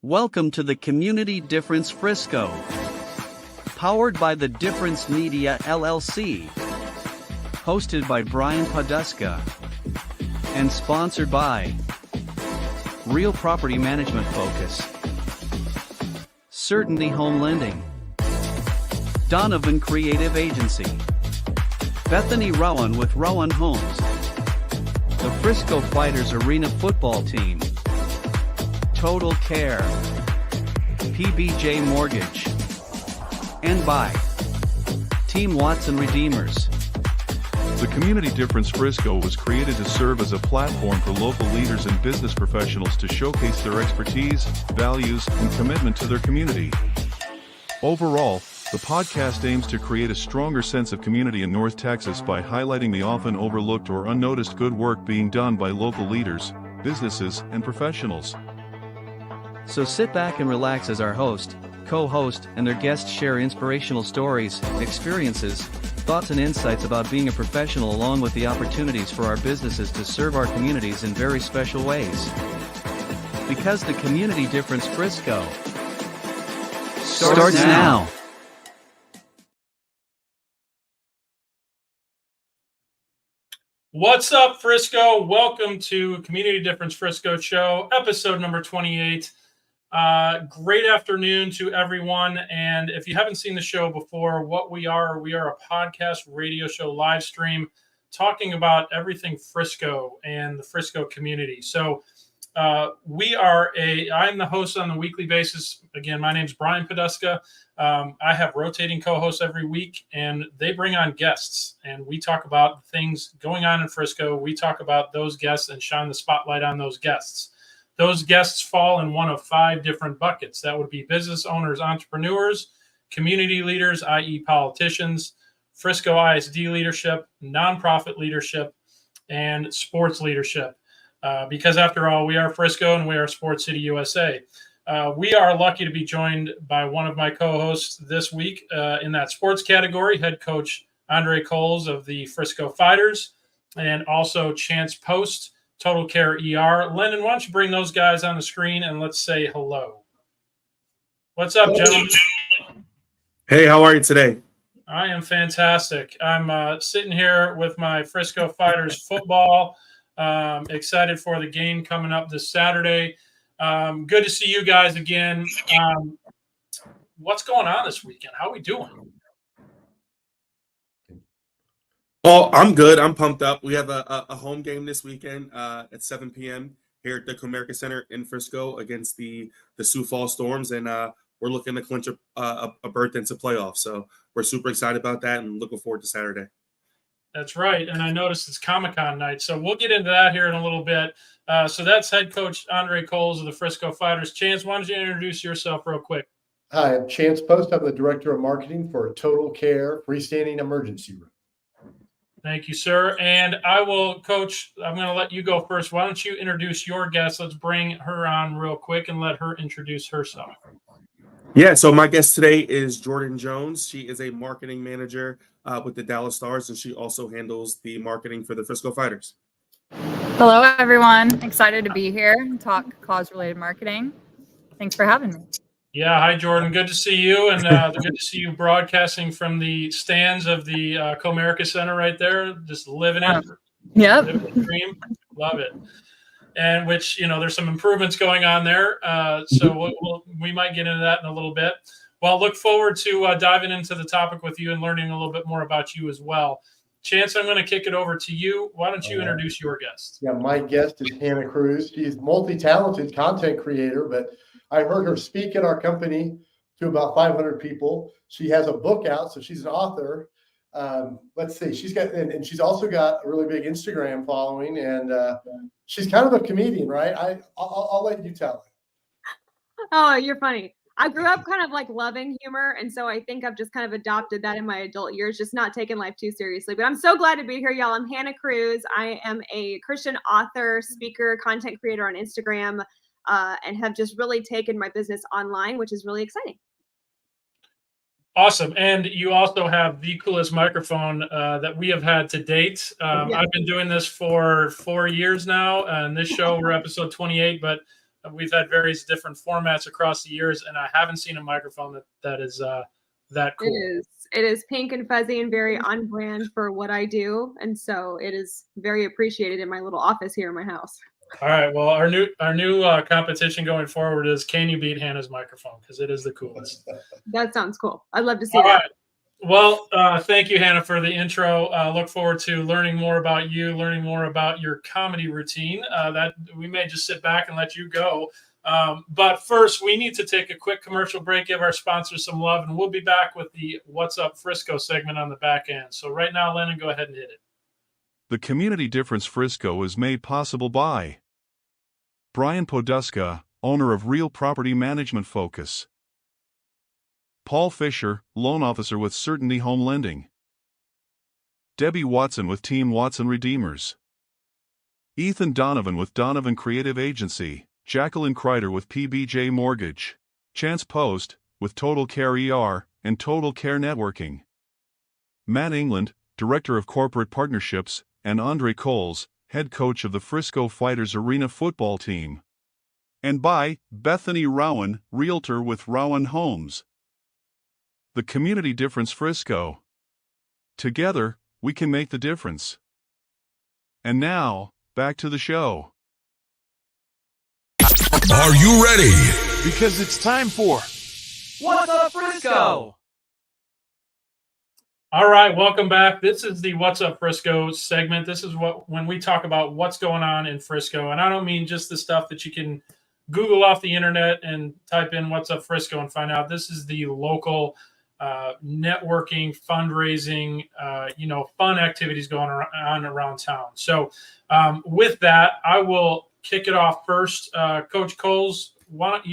Welcome to the Community Difference Frisco. Powered by the Difference Media LLC. Hosted by Brian Poduska. And sponsored by Real Property Management Focus. Certainty Home Lending. Donovan Creative Agency. Bethany Rowan with Rowan Homes. The Frisco Fighters Arena Football Team. Total Care. PBJ Mortgage. And by Team Watson Redeemers. The Community Difference Frisco was created to serve as a platform for local leaders and business professionals to showcase their expertise, values, and commitment to their community. Overall, the podcast aims to create a stronger sense of community in North Texas by highlighting the often overlooked or unnoticed good work being done by local leaders, businesses, and professionals. So sit back and relax as our host, co-host, and their guests share inspirational stories, experiences, thoughts and insights about being a professional along with the opportunities for our businesses to serve our communities in very special ways. Because the Community Difference Frisco starts now. What's up, Frisco? Welcome to Community Difference Frisco Show, episode number 28. Great afternoon to everyone. And if you haven't seen the show before, what we are a podcast radio show live stream talking about everything Frisco and the Frisco community. So I'm the host on a weekly basis. Again, my name's Brian Poduska. I have rotating co-hosts every week, and they bring on guests, and we talk about things going on in Frisco. We talk about those guests and shine the spotlight on those guests. Those guests fall in one of 5 different buckets. That would be business owners, entrepreneurs, community leaders, i.e. politicians, Frisco ISD leadership, nonprofit leadership, and sports leadership. Because after all, we are Frisco and we are Sports City, USA. We are lucky to be joined by one of my co-hosts this week in that sports category, head coach Andre Coles of the Frisco Fighters, and also Chance Post, Total Care ER. Lennon, why don't you bring those guys on the screen and let's say hello. What's up, gentlemen? Hey, how are you today? I am fantastic. I'm sitting here with my Frisco Fighters football. Excited for the game coming up this Saturday. Good to see you guys again. What's going on this weekend? How are we doing? Oh, I'm good. I'm pumped up. We have a home game this weekend at 7 p.m. here at the Comerica Center in Frisco against the Sioux Falls Storms, and we're looking to clinch a berth into playoffs. So we're super excited about that and looking forward to Saturday. That's right, and I noticed it's Comic-Con night, so we'll get into that here in a little bit. So that's head coach Andre Coles of the Frisco Fighters. Chance, why don't you introduce yourself real quick? Hi, I'm Chance Post. I'm the Director of Marketing for Total Care Freestanding Emergency Room. Thank you, sir. And I will, Coach, I'm going to let you go first. Why don't you introduce your guest? Let's bring her on real quick and let her introduce herself. Yeah, so my guest today is Jordan Jones. She is a marketing manager with the Dallas Stars, and she also handles the marketing for the Frisco Fighters. Hello, everyone. Excited to be here and talk cause-related marketing. Thanks for having me. Yeah, hi, Jordan. Good to see you, and good to see you broadcasting from the stands of the Comerica Center right there, just living it. Yep. Living the dream. Love it. And which, there's some improvements going on there, so we might get into that in a little bit. Well, look forward to diving into the topic with you and learning a little bit more about you as well. Chance, I'm going to kick it over to you. Why don't you introduce your guest? Yeah, my guest is Hannah Cruz. She's multi-talented content creator, but I heard her speak at our company to about 500 people. She has a book out, so she's an author. Let's see, and she's also got a really big Instagram following, and she's kind of a comedian, right? I'll let you tell it. Oh, you're funny. I grew up kind of like loving humor, and so I think I've just kind of adopted that in my adult years, just not taking life too seriously. But I'm so glad to be here, y'all. I'm Hannah Cruz. I am a Christian author, speaker, content creator on Instagram, and have just really taken my business online, which is really exciting. Awesome. And you also have the coolest microphone that we have had to date. I've been doing this for 4 years now. And this show, we're episode 28, but we've had various different formats across the years, and I haven't seen a microphone that is that cool. It is pink and fuzzy and very on brand for what I do, and so it is very appreciated in my little office here in my house. All right. Well, our new competition going forward is, can you beat Hannah's microphone? Because it is the coolest. That sounds cool. I'd love to see All that. right. Well, thank you, Hannah, for the intro. Look forward to learning more about you, learning more about your comedy routine. That we may just sit back and let you go. But first, we need to take a quick commercial break, give our sponsors some love, and we'll be back with the What's Up Frisco segment on the back end. So right now, Lennon, go ahead and hit it. The Community Difference Frisco is made possible by Brian Poduska, owner of Real Property Management Focus. Paul Fisher, loan officer with Certainty Home Lending. Debbie Watson with Team Watson Redeemers. Ethan Donovan with Donovan Creative Agency. Jacqueline Kreider with PBJ Mortgage. Chance Post with Total Care ER and Total Care Networking. Matt England, Director of Corporate Partnerships, and Andre Coles, head coach of the Frisco Fighters Arena football team. And by Bethany Rowan, Realtor with Rowan Homes. The Community Difference Frisco. Together, we can make the difference. And now, back to the show. Are you ready? Because it's time for What's Up Frisco? All right, welcome back. This is the What's Up Frisco segment. This is when we talk about what's going on in Frisco. And I don't mean just the stuff that you can Google off the internet and type in What's Up Frisco and find out. This is the local networking, fundraising, fun activities going on around town. So with that, I will kick it off first. Coach Coles, why don't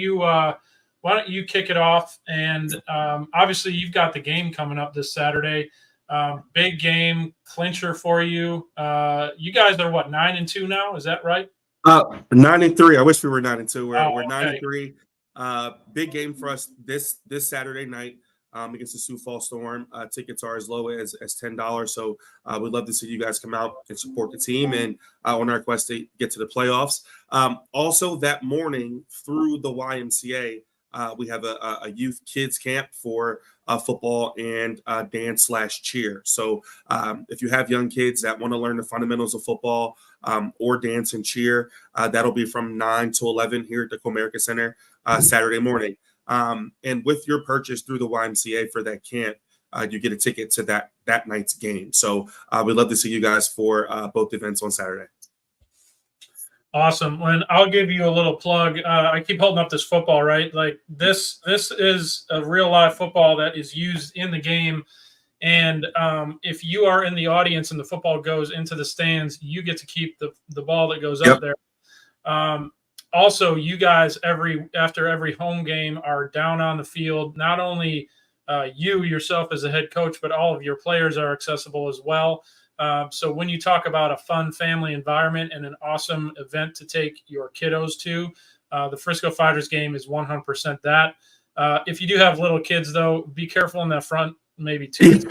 you kick it off? And obviously, you've got the game coming up this Saturday. Big game, clincher for you. You guys are what, 9-2 now? Is that right? 9-3. I wish we were 9-2. We're okay. 9-3. Big game for us this Saturday night against the Sioux Falls Storm. Tickets are as low as $10. So we'd love to see you guys come out and support the team and on our quest to get to the playoffs. Also, that morning through the YMCA, we have a youth kids camp for football and dance/cheer. So if you have young kids that want to learn the fundamentals of football or dance and cheer, that'll be from 9 to 11 here at the Comerica Center Saturday morning. And with your purchase through the YMCA for that camp, you get a ticket to that night's game. So we'd love to see you guys for both events on Saturday. Awesome. And I'll give you a little plug. I keep holding up this football, right? Like this is a real live football that is used in the game. And if you are in the audience and the football goes into the stands, you get to keep the ball that goes up there. Also, you guys after every home game are down on the field. Not only you yourself as a head coach, but all of your players are accessible as well. So when you talk about a fun family environment and an awesome event to take your kiddos to, the Frisco Fighters game is 100% that. If you do have little kids, though, be careful in that front, maybe too.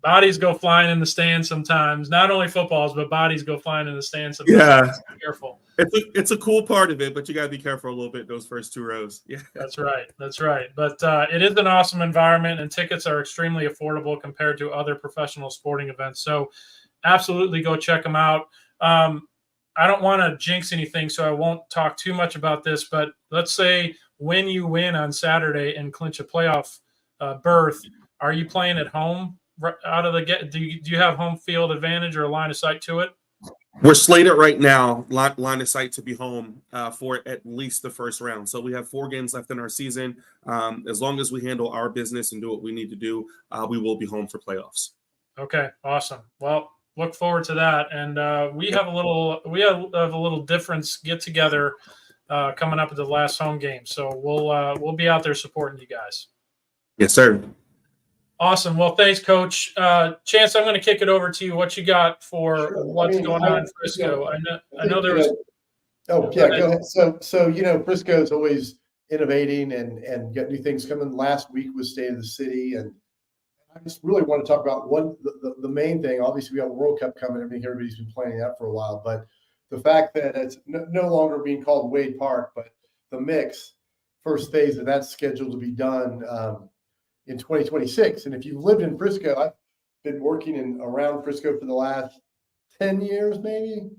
Bodies go flying in the stands sometimes. Not only footballs, but bodies go flying in the stands sometimes. Yeah. Be careful. It's a cool part of it, but you got to be careful a little bit those first two rows. Yeah, that's right. But it is an awesome environment, and tickets are extremely affordable compared to other professional sporting events. So absolutely go check them out. I don't want to jinx anything, so I won't talk too much about this, but let's say when you win on Saturday and clinch a playoff berth, are you playing at home out of the get? Do you have home field advantage or a line of sight to it? We're slated right now, line of sight to be home for at least the first round. So we have 4 games left in our season. As long as we handle our business and do what we need to do, we will be home for playoffs. Okay, awesome. Well, look forward to that. And we have a little difference get together coming up at the last home game. So we'll be out there supporting you guys. Yes, sir. Awesome. Well, thanks, Coach. Chance, I'm going to kick it over to you. What you got for what's going on in Frisco? I know there was. Oh, yeah, go ahead. So Frisco is always innovating and get new things coming. Last week was State of the City, and I just really want to talk about the main thing. Obviously, we got World Cup coming. I mean, everybody's been planning that for a while, but the fact that it's no longer being called Wade Park, but the mix, first phase of that's scheduled to be done in 2026. And if you've lived in Frisco, I've been working around Frisco for the last 10 years, maybe.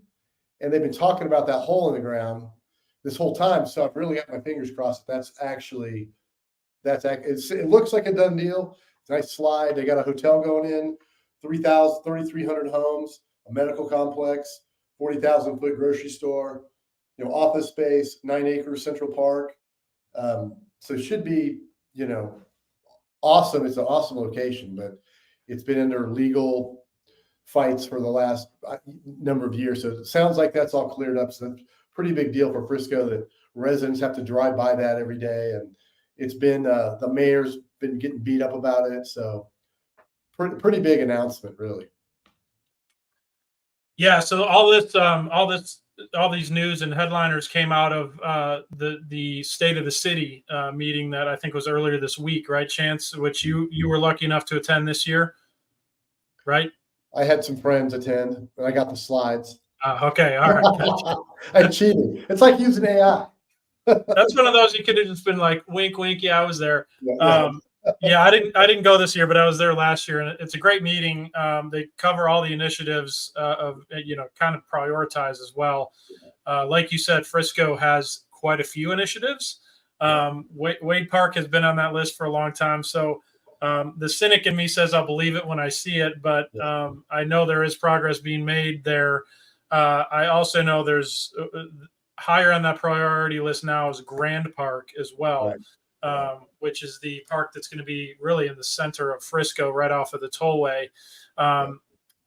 And they've been talking about that hole in the ground this whole time. So I've really got my fingers crossed that it looks like a done deal. It's a nice slide. They got a hotel going in, 3,300 homes, a medical complex, 40,000-foot grocery store, office space, 9-acre Central Park. So it should be, awesome. It's an awesome location, but it's been under legal fights for the last number of years. So it sounds like that's all cleared up. So that's a pretty big deal for Frisco that residents have to drive by that every day. And it's been, the mayor's been getting beat up about it. So pretty big announcement, really. Yeah. So all these news and headliners came out of the State of the City meeting that I think was earlier this week, right, Chance? Which you were lucky enough to attend this year, right? I had some friends attend, and I got the slides. Okay, all right. I cheated. It's like using AI. That's one of those you could have just been like, wink, wink. Yeah, I was there. Yeah, I didn't go this year, but I was there last year, and it's a great meeting. They cover all the initiatives of kind of prioritize as well. Like you said, Frisco has quite a few initiatives. Wade Park has been on that list for a long time. So the cynic in me says I'll believe it when I see it, but I know there is progress being made there. I also know there's higher on that priority list now is Grand Park as well. Right. Which is the park that's going to be really in the center of Frisco, right off of the tollway,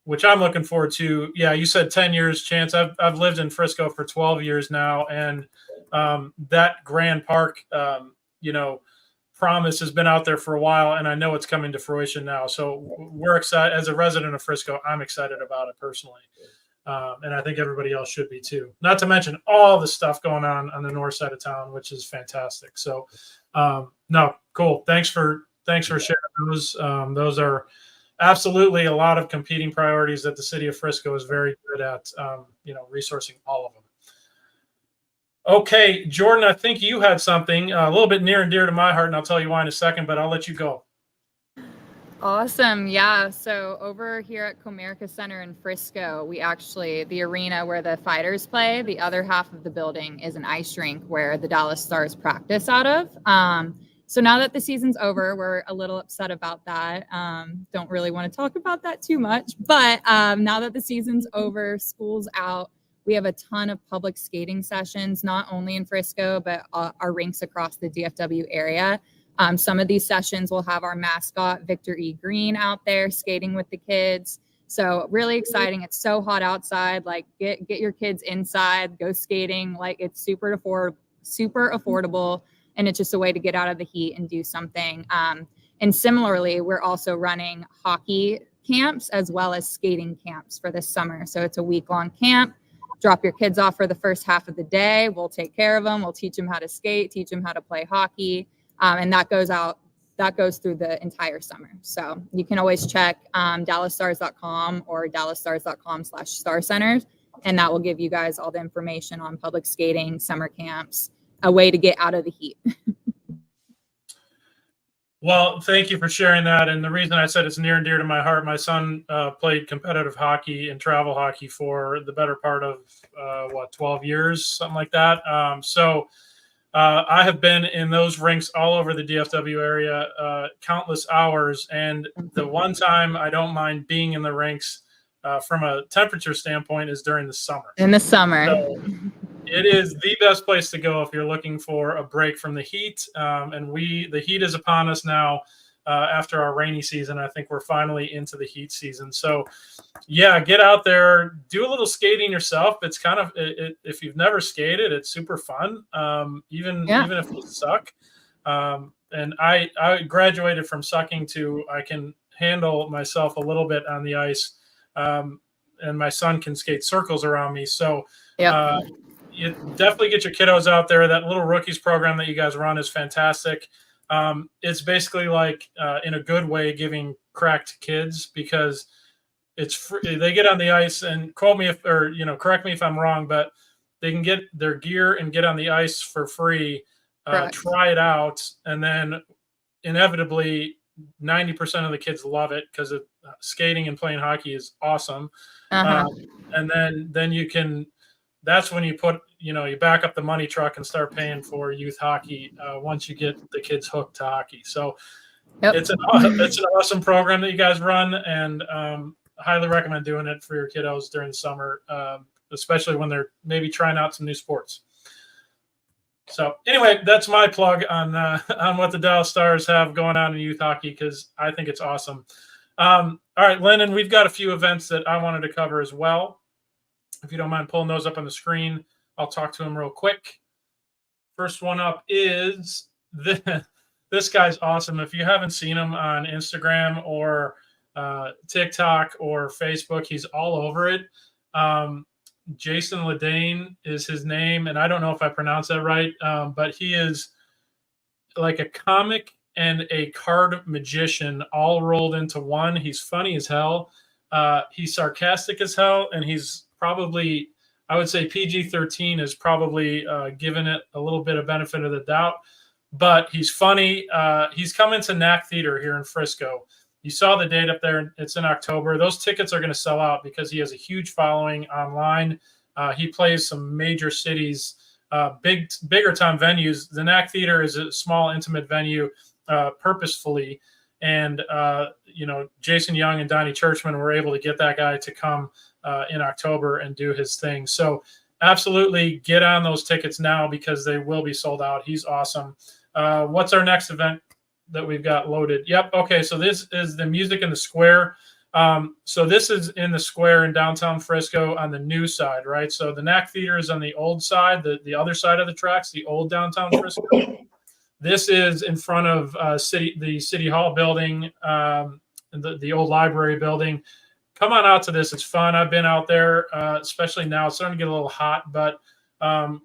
which I'm looking forward to. Yeah, you said 10 years, Chance. I've lived in Frisco for 12 years now, and that Grand Park, promise has been out there for a while, and I know it's coming to fruition now. So we're excited. As a resident of Frisco, I'm excited about it personally. And I think everybody else should be too. Not to mention all the stuff going on the north side of town, which is fantastic. So, no, cool. Thanks for sharing those. Those are absolutely a lot of competing priorities that the city of Frisco is very good at, resourcing all of them. Okay, Jordan, I think you had something a little bit near and dear to my heart, and I'll tell you why in a second, but I'll let you go. Awesome. Yeah. So over here at Comerica Center in Frisco, the arena where the Fighters play, the other half of the building is an ice rink where the Dallas Stars practice out of. So now that the season's over, we're a little upset about that. Don't really want to talk about that too much, but now that the season's over, school's out, we have a ton of public skating sessions, not only in Frisco, but our rinks across the DFW area. Some of these sessions will have our mascot, Victor E. Green, out there skating with the kids. So really exciting. It's so hot outside. Like get your kids inside, go skating. Like it's super affordable. And it's just a way to get out of the heat and do something. And similarly, we're also running hockey camps as well as skating camps for this summer. So it's a week-long camp. Drop your kids off for the first half of the day. We'll take care of them. We'll teach them how to skate, teach them how to play hockey. And that goes through the entire summer. So you can always check DallasStars.com or DallasStars.com/Star Centers. And that will give you guys all the information on public skating, summer camps, a way to get out of the heat. Well, thank you for sharing that. And the reason I said it's near and dear to my heart, my son played competitive hockey and travel hockey for the better part of 12 years, something like that. So I have been in those rinks all over the DFW area countless hours. And the one time I don't mind being in the rinks from a temperature standpoint is during the summer. In the summer. So it is the best place to go if you're looking for a break from the heat. And the heat is upon us now after our rainy season. I think we're finally into the heat season. So yeah, get out there, do a little skating yourself. It's kind of, if you've never skated, it's super fun. Even if you suck. And I graduated from sucking to, I can handle myself a little bit on the ice. And my son can skate circles around me. So, you definitely get your kiddos out there. That little rookies program that you guys run is fantastic. It's basically like, in a good way, giving crack to kids, because It's free. They get on the ice, and quote me if, or correct me if I'm wrong, but they can get their gear and get on the ice for free, try it out, and then inevitably 90% of the kids love it because skating and playing hockey is awesome. And then you can, that's when you put, you back up the money truck and start paying for youth hockey once you get the kids hooked to hockey. So it's an awesome program that you guys run, and highly recommend doing it for your kiddos during the summer, especially when they're maybe trying out some new sports. So anyway, that's my plug on what the Dallas Stars have going on in youth hockey, because I think it's awesome. All right, Lennon, we've got a few events that I wanted to cover as well. If you don't mind pulling those up on the screen, I'll talk to them real quick. First one up is this guy's awesome. If you haven't seen him on Instagram or TikTok or Facebook, he's all over it. Jason Ledane is his name, and I don't know if I pronounced that right, but he is like a comic and a card magician all rolled into one. He's funny as hell. He's sarcastic as hell, and he's probably, I would say PG-13 is probably given it a little bit of benefit of the doubt, but he's funny. He's coming to NAC Theater here in Frisco. You saw the date up there. It's in October. Those tickets are going to sell out because he has a huge following online. He plays some major cities, bigger time venues. The NAC Theater is a small, intimate venue purposefully. And, Jason Young and Donnie Churchman were able to get that guy to come in October and do his thing. So absolutely get on those tickets now because they will be sold out. He's awesome. What's our next event that we've got loaded? Yep. Okay. So this is the Music in the Square. So this is in the square in downtown Frisco on the new side, right? So the NAC Theater is on the old side, the other side of the tracks, the old downtown Frisco. This is in front of the City Hall building, the old library building. Come on out to this. It's fun. I've been out there, especially now. It's starting to get a little hot, but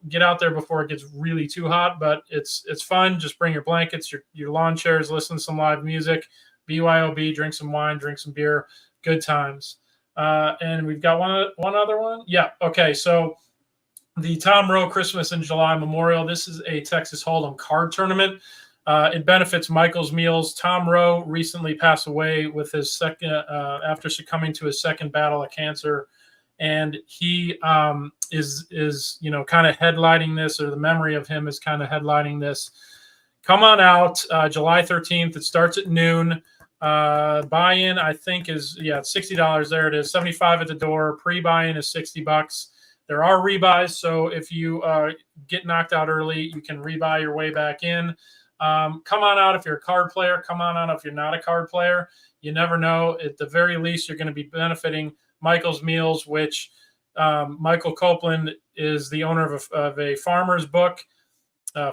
get out there before it gets really too hot. But it's fun. Just bring your blankets, your lawn chairs, listen to some live music, BYOB, drink some wine, drink some beer, good times. And we've got one other one. Yeah. Okay. So the Tom Rowe Christmas in July Memorial. This is a Texas Hold'em card tournament. It benefits Michael's Meals. Tom Rowe recently passed away with his second after succumbing to his second battle of cancer, and he is kind of headlining this, or the memory of him is kind of headlining this. Come on out, July 13th. It starts at noon. Buy-in, I think, is it's $60. There it is, $75 at the door. Pre-buy-in is $60. There are rebuys, so if you get knocked out early, you can rebuy your way back in. Come on out if you're a card player. Come on out if you're not a card player. You never know. At the very least, you're going to be benefiting Michael's Meals, which Michael Copeland is the owner of a farmer's book,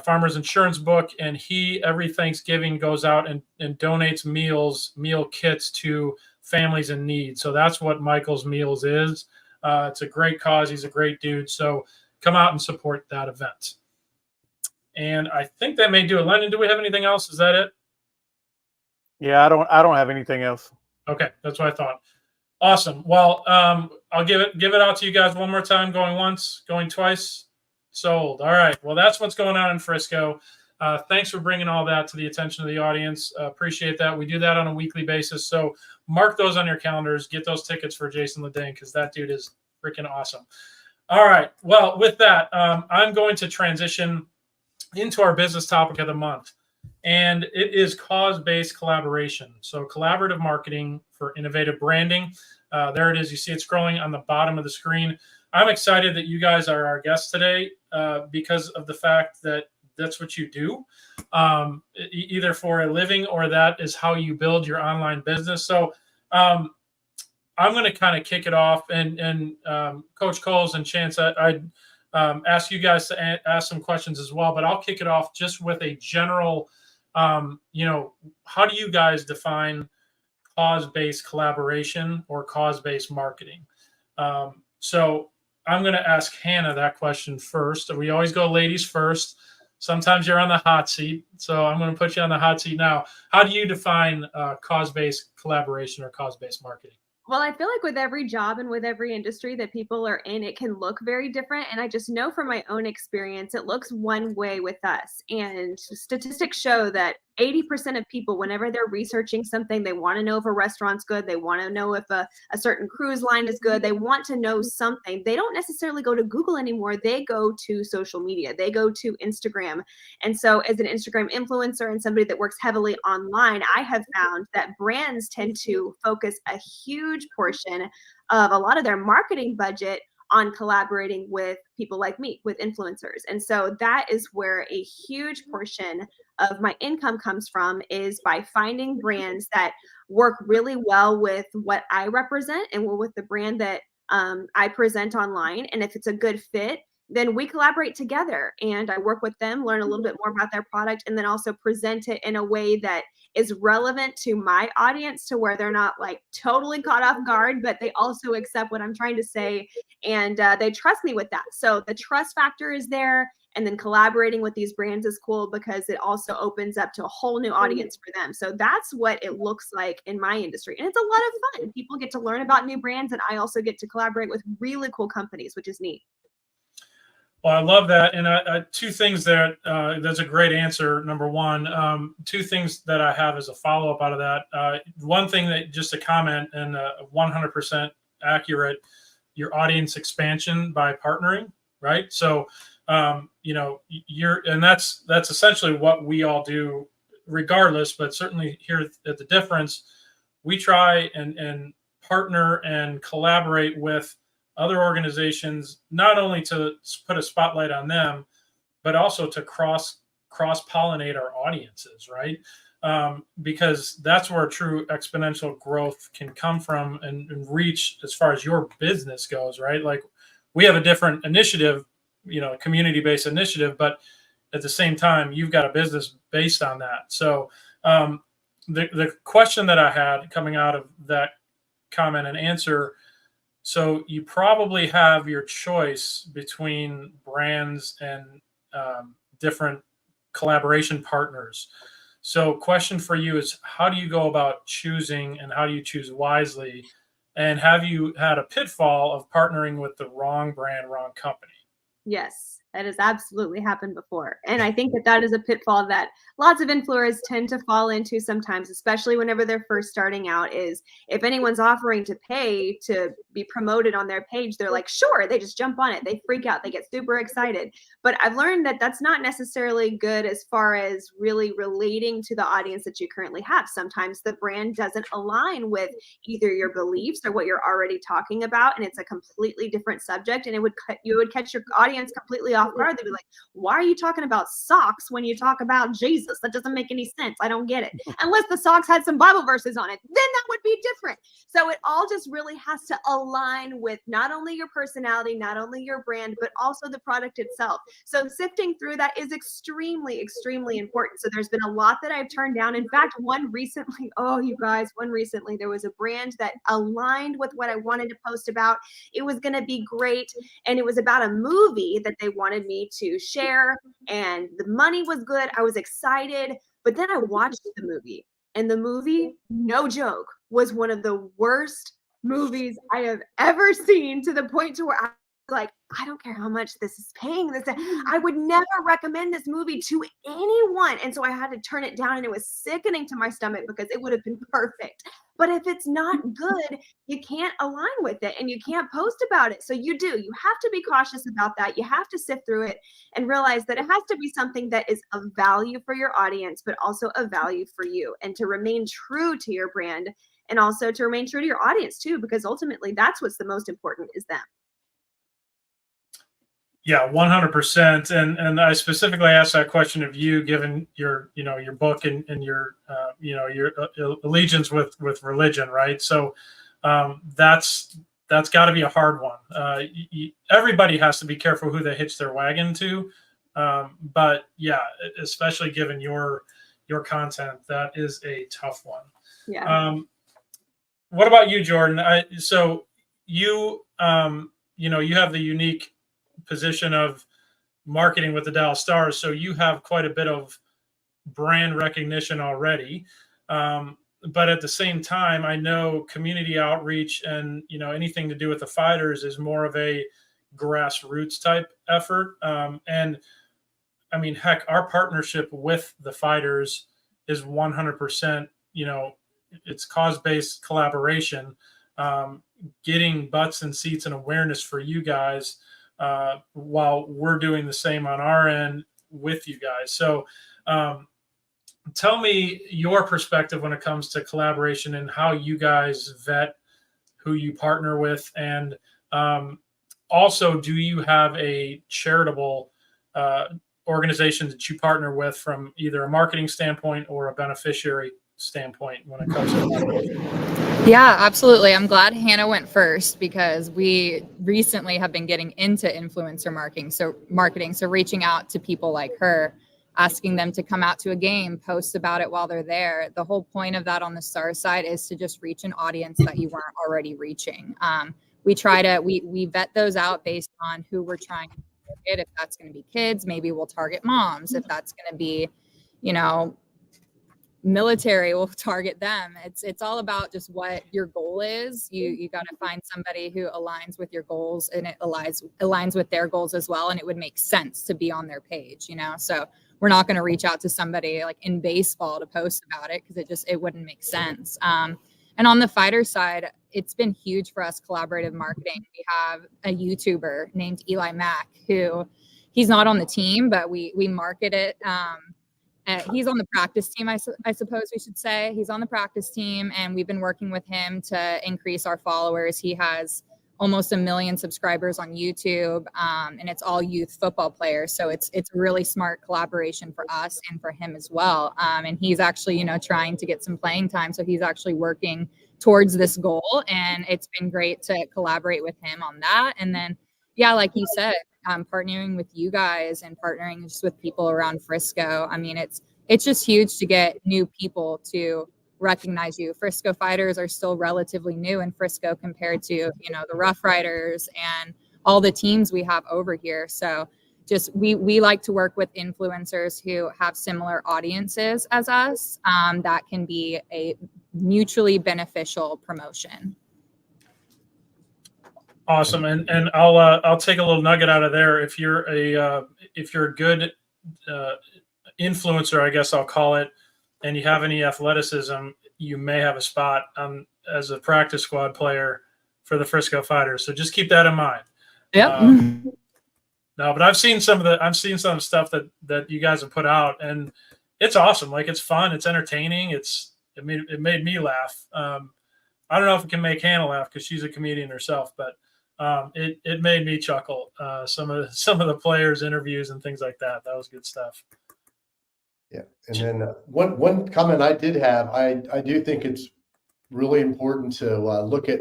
farmer's insurance book, and he every Thanksgiving goes out and donates meal kits to families in need. So that's what Michael's Meals is. It's a great cause. He's a great dude. So come out and support that event. And I think that may do it. Lennon, do we have anything else? Is that it? Yeah, I don't have anything else. Okay, that's what I thought. Awesome. Well, I'll give it out to you guys one more time. Going once, going twice, sold. All right. Well, that's what's going on in Frisco. Thanks for bringing all that to the attention of the audience. Appreciate that. We do that on a weekly basis. So mark those on your calendars. Get those tickets for Jason Ledane because that dude is freaking awesome. All right. Well, with that, I'm going to transition into our business topic of the month, and it is cause-based collaboration. So collaborative marketing for innovative branding. There it is. You see it scrolling on the bottom of the screen. I'm excited that you guys are our guests today because of the fact that that's what you do, either for a living or that is how you build your online business. So I'm going to kind of kick it off, and Coach Coles and Chance, I'd ask you guys to ask some questions as well, but I'll kick it off just with a general, how do you guys define cause-based collaboration or cause-based marketing? So I'm going to ask Hannah that question first. We always go ladies first. Sometimes you're on the hot seat, so I'm going to put you on the hot seat now. How do you define cause-based collaboration or cause-based marketing? Well, I feel like with every job and with every industry that people are in, it can look very different. And I just know from my own experience, it looks one way with us. And statistics show that 80% of people, whenever they're researching something, they want to know if a restaurant's good. They want to know if a certain cruise line is good. They want to know something. They don't necessarily go to Google anymore. They go to social media, they go to Instagram. And so, as an Instagram influencer and somebody that works heavily online, I have found that brands tend to focus a huge portion of a lot of their marketing budget on collaborating with people like me, with influencers. And so that is where a huge portion of my income comes from, is by finding brands that work really well with what I represent and with the brand that I present online. And if it's a good fit, then we collaborate together and I work with them, learn a little bit more about their product, and then also present it in a way that is relevant to my audience, to where they're not like totally caught off guard, but they also accept what I'm trying to say, and they trust me with that. So the trust factor is there. And then collaborating with these brands is cool because it also opens up to a whole new audience for them. So that's what it looks like in my industry. And it's a lot of fun. People get to learn about new brands, and I also get to collaborate with really cool companies, which is neat. Well, I love that. And two things that that's a great answer. Number one, two things that I have as a follow-up out of that. One thing that just a comment, and 100% accurate, your audience expansion by partnering, right? So, and that's essentially what we all do regardless, but certainly here at the Difference, we try and partner and collaborate with other organizations, not only to put a spotlight on them, but also to cross-pollinate our audiences, right? Because that's where true exponential growth can come from and reach as far as your business goes, right? Like, we have a different initiative, community-based initiative, but at the same time, you've got a business based on that. So the question that I had coming out of that comment and answer, so you probably have your choice between brands and different collaboration partners. So question for you is, how do you go about choosing, and how do you choose wisely? And have you had a pitfall of partnering with the wrong brand, wrong company? Yes, that has absolutely happened before. And I think that is a pitfall that lots of influencers tend to fall into sometimes, especially whenever they're first starting out, is if anyone's offering to pay to be promoted on their page, they're like, sure, they just jump on it. They freak out. They get super excited. But I've learned that that's not necessarily good as far as really relating to the audience that you currently have. Sometimes the brand doesn't align with either your beliefs or what you're already talking about, and it's a completely different subject, and you would catch your audience completely off guard. They'd be like, why are you talking about socks when you talk about Jesus? That doesn't make any sense. I don't get it. Unless the socks had some Bible verses on it, then that would be different. So it all just really has to align with not only your personality, not only your brand, but also the product itself. So sifting through that is extremely, extremely important. So there's been a lot that I've turned down. In fact, one recently, there was a brand that aligned with what I wanted to post about. It was going to be great. And it was about a movie that they wanted me to share. And the money was good. I was excited. But then I watched the movie. And the movie, no joke, was one of the worst movies I have ever seen, to the point to where I was like, I don't care how much this is paying. I would never recommend this movie to anyone. And so I had to turn it down, and it was sickening to my stomach because it would have been perfect. But if it's not good, you can't align with it and you can't post about it. So you have to be cautious about that. You have to sift through it and realize that it has to be something that is of value for your audience, but also of value for you, and to remain true to your brand, and also to remain true to your audience too, because ultimately that's what's the most important, is them. Yeah, 100%. And I specifically asked that question of you, given your book and your allegiance with religion, right? So that's got to be a hard one. Everybody has to be careful who they hitch their wagon to. But yeah, especially given your content, that is a tough one. Yeah. What about you, Jordan? So you have the unique position of marketing with the Dallas Stars, so you have quite a bit of brand recognition already. but at the same time, I know community outreach and, you know, anything to do with the fighters is more of a grassroots type effort. And I mean, heck, our partnership with the fighters is 100%, you know, it's cause-based collaboration, getting butts and seats and awareness for you guys, while we're doing the same on our end with you guys. So, tell me your perspective when it comes to collaboration and how you guys vet who you partner with. And also, do you have a charitable organization that you partner with from either a marketing standpoint or a beneficiary standpoint when it comes to collaboration? Yeah, absolutely. I'm glad Hannah went first because we recently have been getting into influencer marketing. So reaching out to people like her, asking them to come out to a game, post about it while they're there. The whole point of that on the Star side is to just reach an audience that you weren't already reaching. We vet those out based on who we're trying to target. If that's going to be kids, maybe we'll target moms. If that's going to be, you know, military, we'll target them. It's all about just what your goal is. You got to find somebody who aligns with your goals and it aligns with their goals as well, and it would make sense to be on their page, you know. So we're not going to reach out to somebody like in baseball to post about it because it wouldn't make sense. And on the fighter side, it's been huge for us, collaborative marketing. We have a YouTuber named Eli Mack who he's not on the team, but we market it. He's on the practice team, I suppose we should say. He's on the practice team, and we've been working with him to increase our followers. He has almost 1 million subscribers on YouTube, and it's all youth football players. So it's really smart collaboration for us and for him as well. And he's actually, you know, trying to get some playing time. So he's actually working towards this goal, and it's been great to collaborate with him on that. And then, yeah, like you said, partnering with you guys and partnering just with people around Frisco. I mean, it's just huge to get new people to recognize you. Frisco Fighters are still relatively new in Frisco compared to, you know, the Rough Riders and all the teams we have over here. So just we like to work with influencers who have similar audiences as us. That can be a mutually beneficial promotion. Awesome, and I'll take a little nugget out of there. If you're a good influencer, I guess I'll call it, and you have any athleticism, you may have a spot as a practice squad player for the Frisco Fighters. So just keep that in mind. Yep. No, but I've seen some stuff that you guys have put out, and it's awesome. Like, it's fun, it's entertaining, it made me laugh. I don't know if it can make Hannah laugh because she's a comedian herself, but it made me chuckle. Some of the players' interviews and things like that. That was good stuff. Yeah, and then one comment I did have, I do think it's really important to look at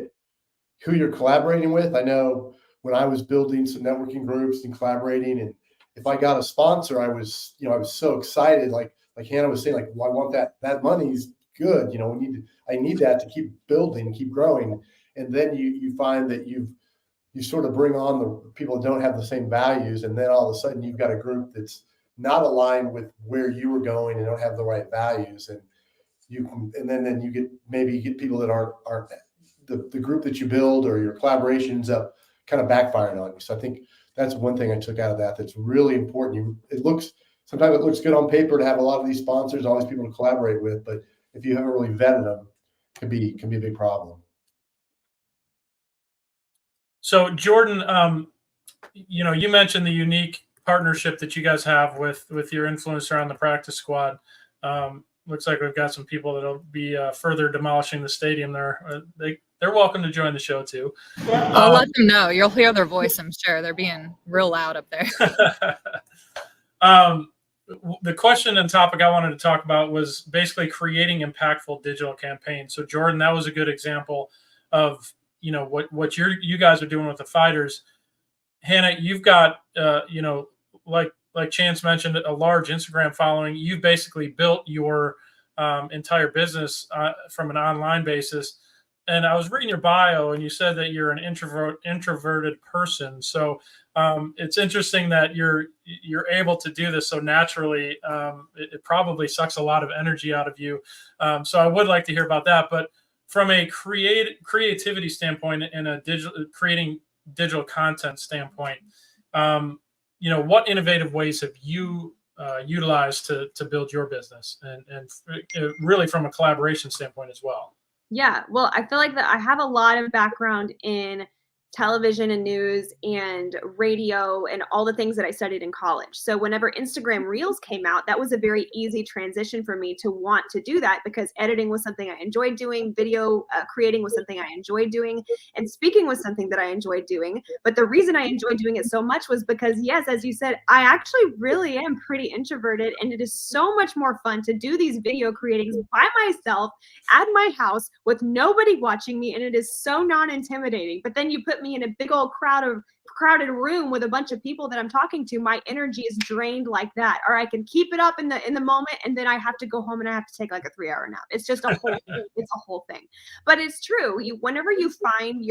who you're collaborating with. I know when I was building some networking groups and collaborating, and if I got a sponsor, I was so excited. Like Hannah was saying, like, well, I want that money's good. You know, I need that to keep building, keep growing. And then you find that you sort of bring on the people that don't have the same values, and then all of a sudden you've got a group that's not aligned with where you were going and don't have the right values, and then you get people that aren't the group that you build or your collaborations up kind of backfiring on you. So I think that's one thing I took out of that that's really important. Sometimes it looks good on paper to have a lot of these sponsors, all these people to collaborate with, but if you haven't really vetted them, can be a big problem. So Jordan, you mentioned the unique partnership that you guys have with your influencer on the practice squad. Looks like we've got some people that'll be further demolishing the stadium there. They're welcome to join the show too. I'll let them know. You'll hear their voice, I'm sure. They're being real loud up there. The question and topic I wanted to talk about was basically creating impactful digital campaigns. So Jordan, that was a good example of what you guys are doing with the fighters. Hannah, you've got like Chance mentioned, a large Instagram following. You've basically built your entire business from an online basis. and I was reading your bio, and you said that you're an introverted person. So it's interesting that you're able to do this so naturally. It probably sucks a lot of energy out of you. So I would like to hear about that. But from a creativity standpoint and a creating digital content standpoint, what innovative ways have you utilized to build your business, and really from a collaboration standpoint as well? Yeah, well, I feel like that I have a lot of background in television and news and radio and all the things that I studied in college. So whenever Instagram Reels came out, that was a very easy transition for me to want to do that, because editing was something I enjoyed doing, video creating was something I enjoyed doing, and speaking was something that I enjoyed doing. But the reason I enjoyed doing it so much was because, yes, as you said, I actually really am pretty introverted, and it is so much more fun to do these video creatings by myself at my house with nobody watching me, and it is so non-intimidating. But then you put me in a big old crowded room with a bunch of people that I'm talking to, my energy is drained like that. Or I can keep it up in the moment, and then I have to go home and I have to take like a 3-hour nap. It's just a whole it's a whole thing. But it's true. Whenever you find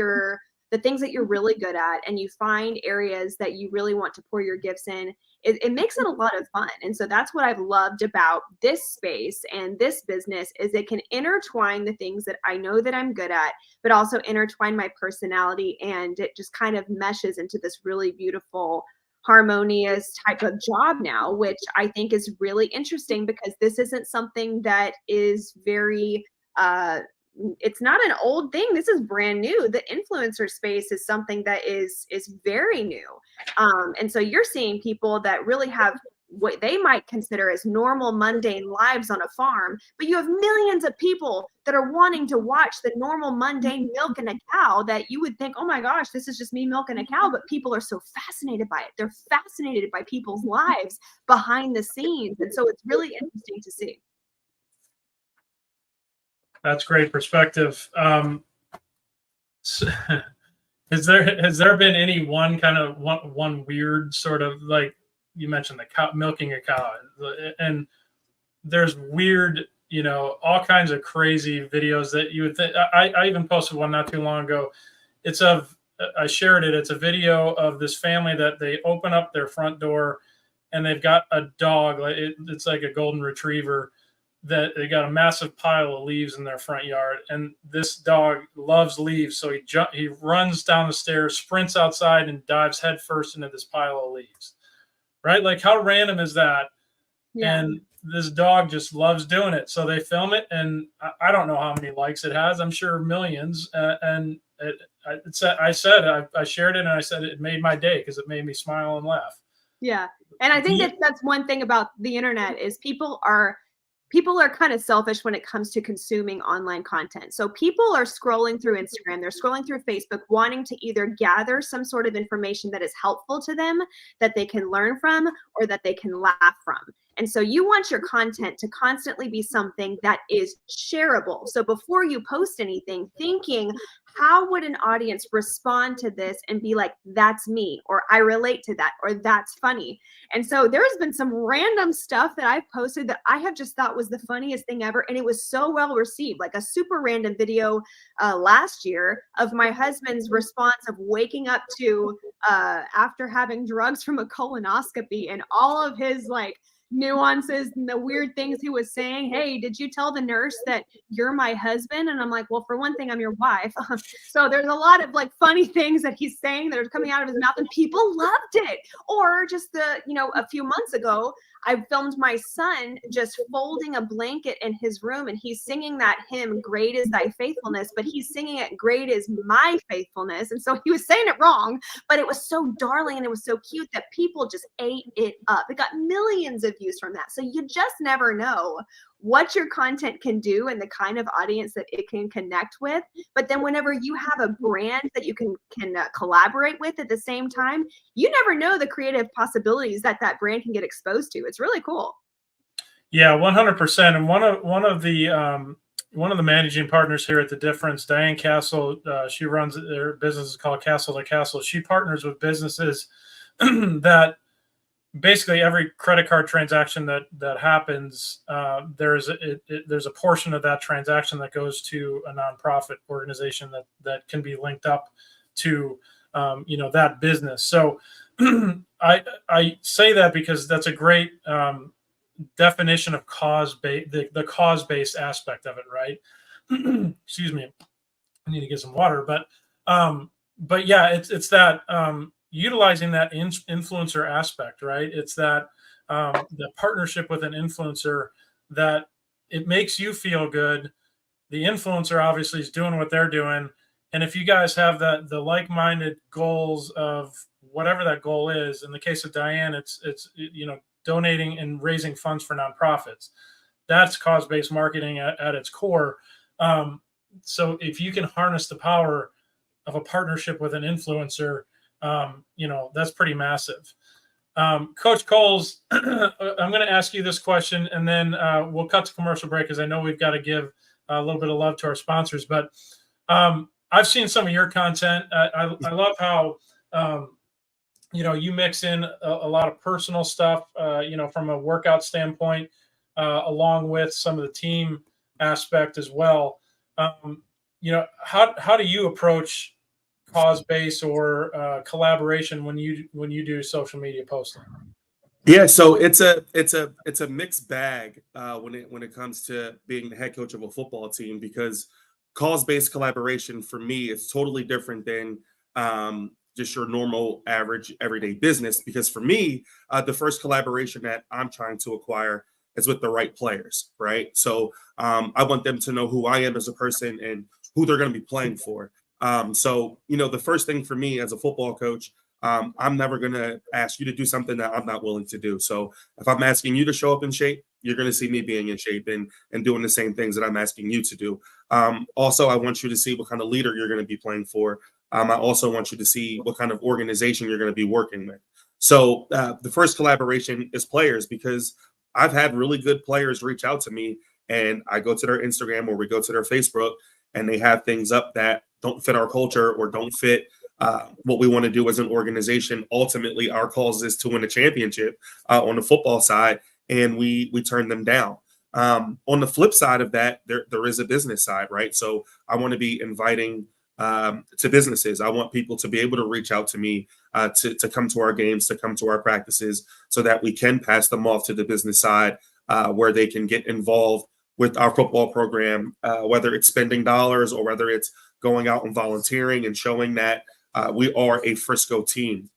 the things that you're really good at, and you find areas that you really want to pour your gifts in, it makes it a lot of fun. And so that's what I've loved about this space and this business, is it can intertwine the things that I know that I'm good at, but also intertwine my personality, and it just kind of meshes into this really beautiful, harmonious type of job now, which I think is really interesting, because this isn't something that is very it's not an old thing. This is brand new. The influencer space is something that is very new. And so you're seeing people that really have what they might consider as normal, mundane lives on a farm, but you have millions of people that are wanting to watch the normal, mundane milking a cow, that you would think, oh my gosh, this is just me milking a cow. But people are so fascinated by it. They're fascinated by people's lives behind the scenes. And so it's really interesting to see. That's great perspective. So, has there been any one weird sort of, like you mentioned, the cow, milking a cow, and there's weird, all kinds of crazy videos that you would think. I even posted one not too long ago. I shared it. It's a video of this family that they open up their front door, and they've got a dog. It's like a golden retriever, that they got a massive pile of leaves in their front yard, and this dog loves leaves, so he runs down the stairs, sprints outside, and dives headfirst into this pile of leaves. Right? Like, how random is that? Yeah. And this dog just loves doing it. So they film it, and I don't know how many likes it has. I'm sure millions. I shared it, and I said it made my day, because it made me smile and laugh. Yeah, and I think that's one thing about the internet, is people are kind of selfish when it comes to consuming online content. So people are scrolling through Instagram, they're scrolling through Facebook, wanting to either gather some sort of information that is helpful to them, that they can learn from, or that they can laugh from. And so you want your content to constantly be something that is shareable. So before you post anything, thinking, how would an audience respond to this and be like, that's me, or I relate to that, or that's funny. And so there's been some random stuff that I've posted that I have just thought was the funniest thing ever. And it was so well received, like a super random video last year of my husband's response of waking up to after having drugs from a colonoscopy, and all of his like nuances and the weird things he was saying. Hey, did you tell the nurse that you're my husband? And I'm like, well, for one thing, I'm your wife. So there's a lot of like funny things that he's saying that are coming out of his mouth, and people loved it. Or just a few months ago, I filmed my son just folding a blanket in his room, and he's singing that hymn, Great is Thy Faithfulness, but he's singing it, Great is My Faithfulness. And so he was saying it wrong, but it was so darling and it was so cute that people just ate it up. It got millions of views from that. So you just never know what your content can do and the kind of audience that it can connect with. But then whenever you have a brand that you can collaborate with at the same time, you never know the creative possibilities that brand can get exposed to. It's really cool. Yeah, 100%. And one of the managing partners here at The Difference, Diane Castle, she runs their business is called Castle to Castle. She partners with businesses that basically every credit card transaction that happens, there's a portion of that transaction that goes to a nonprofit organization that can be linked up to that business. So I say that because that's a great definition of the cause-based aspect of it, right? Excuse me, I need to get some water, but yeah, it's that utilizing that influencer aspect, right? It's that the partnership with an influencer that it makes you feel good. The influencer obviously is doing what they're doing, and if you guys have the like-minded goals of whatever that goal is, in the case of Diane, it's donating and raising funds for nonprofits. That's cause-based marketing at its core. So if you can harness the power of a partnership with an influencer, that's pretty massive. Coach Coles, I'm going to ask you this question, and then we'll cut to commercial break because I know we've got to give a little bit of love to our sponsors. But I've seen some of your content. I love how you mix in a lot of personal stuff, from a workout standpoint, along with some of the team aspect as well. How do you approach cause-based or collaboration when you do social media posting? Yeah, so it's a mixed bag when it comes to being the head coach of a football team, because cause-based collaboration for me is totally different than just your normal average everyday business. Because for me, the first collaboration that I'm trying to acquire is with the right players, right? So I want them to know who I am as a person and who they're going to be playing for. So the first thing for me as a football coach, I'm never going to ask you to do something that I'm not willing to do. So if I'm asking you to show up in shape, you're going to see me being in shape and doing the same things that I'm asking you to do. Also, I want you to see what kind of leader you're going to be playing for. I also want you to see what kind of organization you're going to be working with. So the first collaboration is players, because I've had really good players reach out to me, and I go to their Instagram or we go to their Facebook, and they have things up that don't fit our culture or don't fit what we want to do as an organization. Ultimately, our cause is to win a championship on the football side, and we turn them down. On the flip side of that, there is a business side, right? So I want to be inviting to businesses. I want people to be able to reach out to me to come to our games, to come to our practices, so that we can pass them off to the business side where they can get involved with our football program, whether it's spending dollars or whether it's going out and volunteering and showing that we are a Frisco team.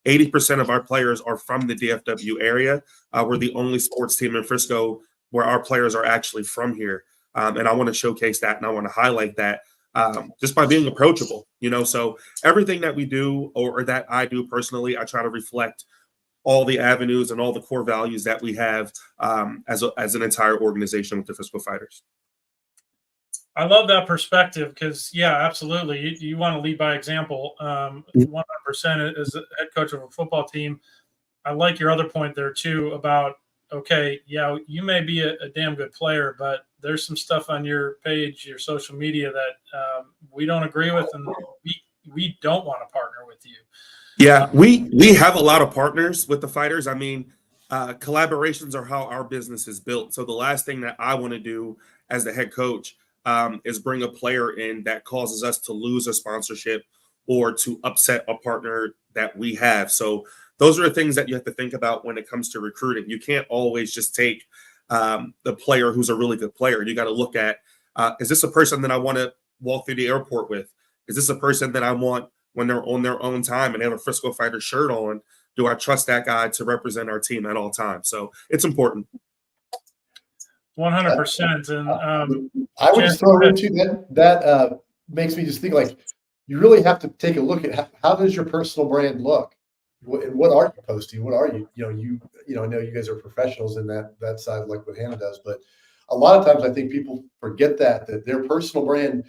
80% of our players are from the DFW area. We're the only sports team in Frisco where our players are actually from here. And I want to showcase that, and I want to highlight that just by being approachable. So everything that we do or that I do personally, I try to reflect all the avenues and all the core values that we have as an entire organization with the Frisco Fighters. I love that perspective because, yeah, absolutely. You want to lead by example. 100% as a head coach of a football team. I like your other point there too about, okay, yeah, you may be a damn good player, but there's some stuff on your page, your social media that we don't agree with, and we don't want to partner with you. Yeah, we have a lot of partners with the Fighters. I mean, collaborations are how our business is built. So the last thing that I want to do as the head coach is bring a player in that causes us to lose a sponsorship or to upset a partner that we have. So those are the things that you have to think about when it comes to recruiting. You can't always just take the player who's a really good player. You got to look at, is this a person that I want to walk through the airport with? Is this a person that I want when they're on their own time and they have a Frisco Fighters shirt on? Do I trust that guy to represent our team at all times? So it's important. 100%. And I would just throw into that makes me just think, like, you really have to take a look at how does your personal brand look? What are you posting? What are you? I know you guys are professionals in that side, like what Hannah does, but a lot of times I think people forget that their personal brand.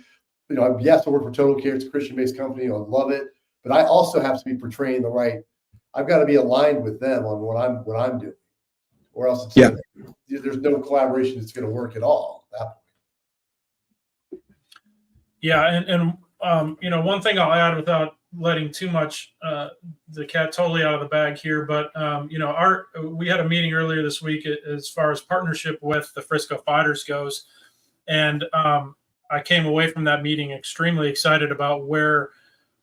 Yes, I work for Total Care. It's a Christian-based company. I love it, but I also have to be portraying the right. I've got to be aligned with them on what I'm doing, or else there's no collaboration that's going to work at all. At that point. Yeah, and one thing I'll add without letting too much the cat totally out of the bag here, but we had a meeting earlier this week as far as partnership with the Frisco Fighters goes, and I came away from that meeting extremely excited about where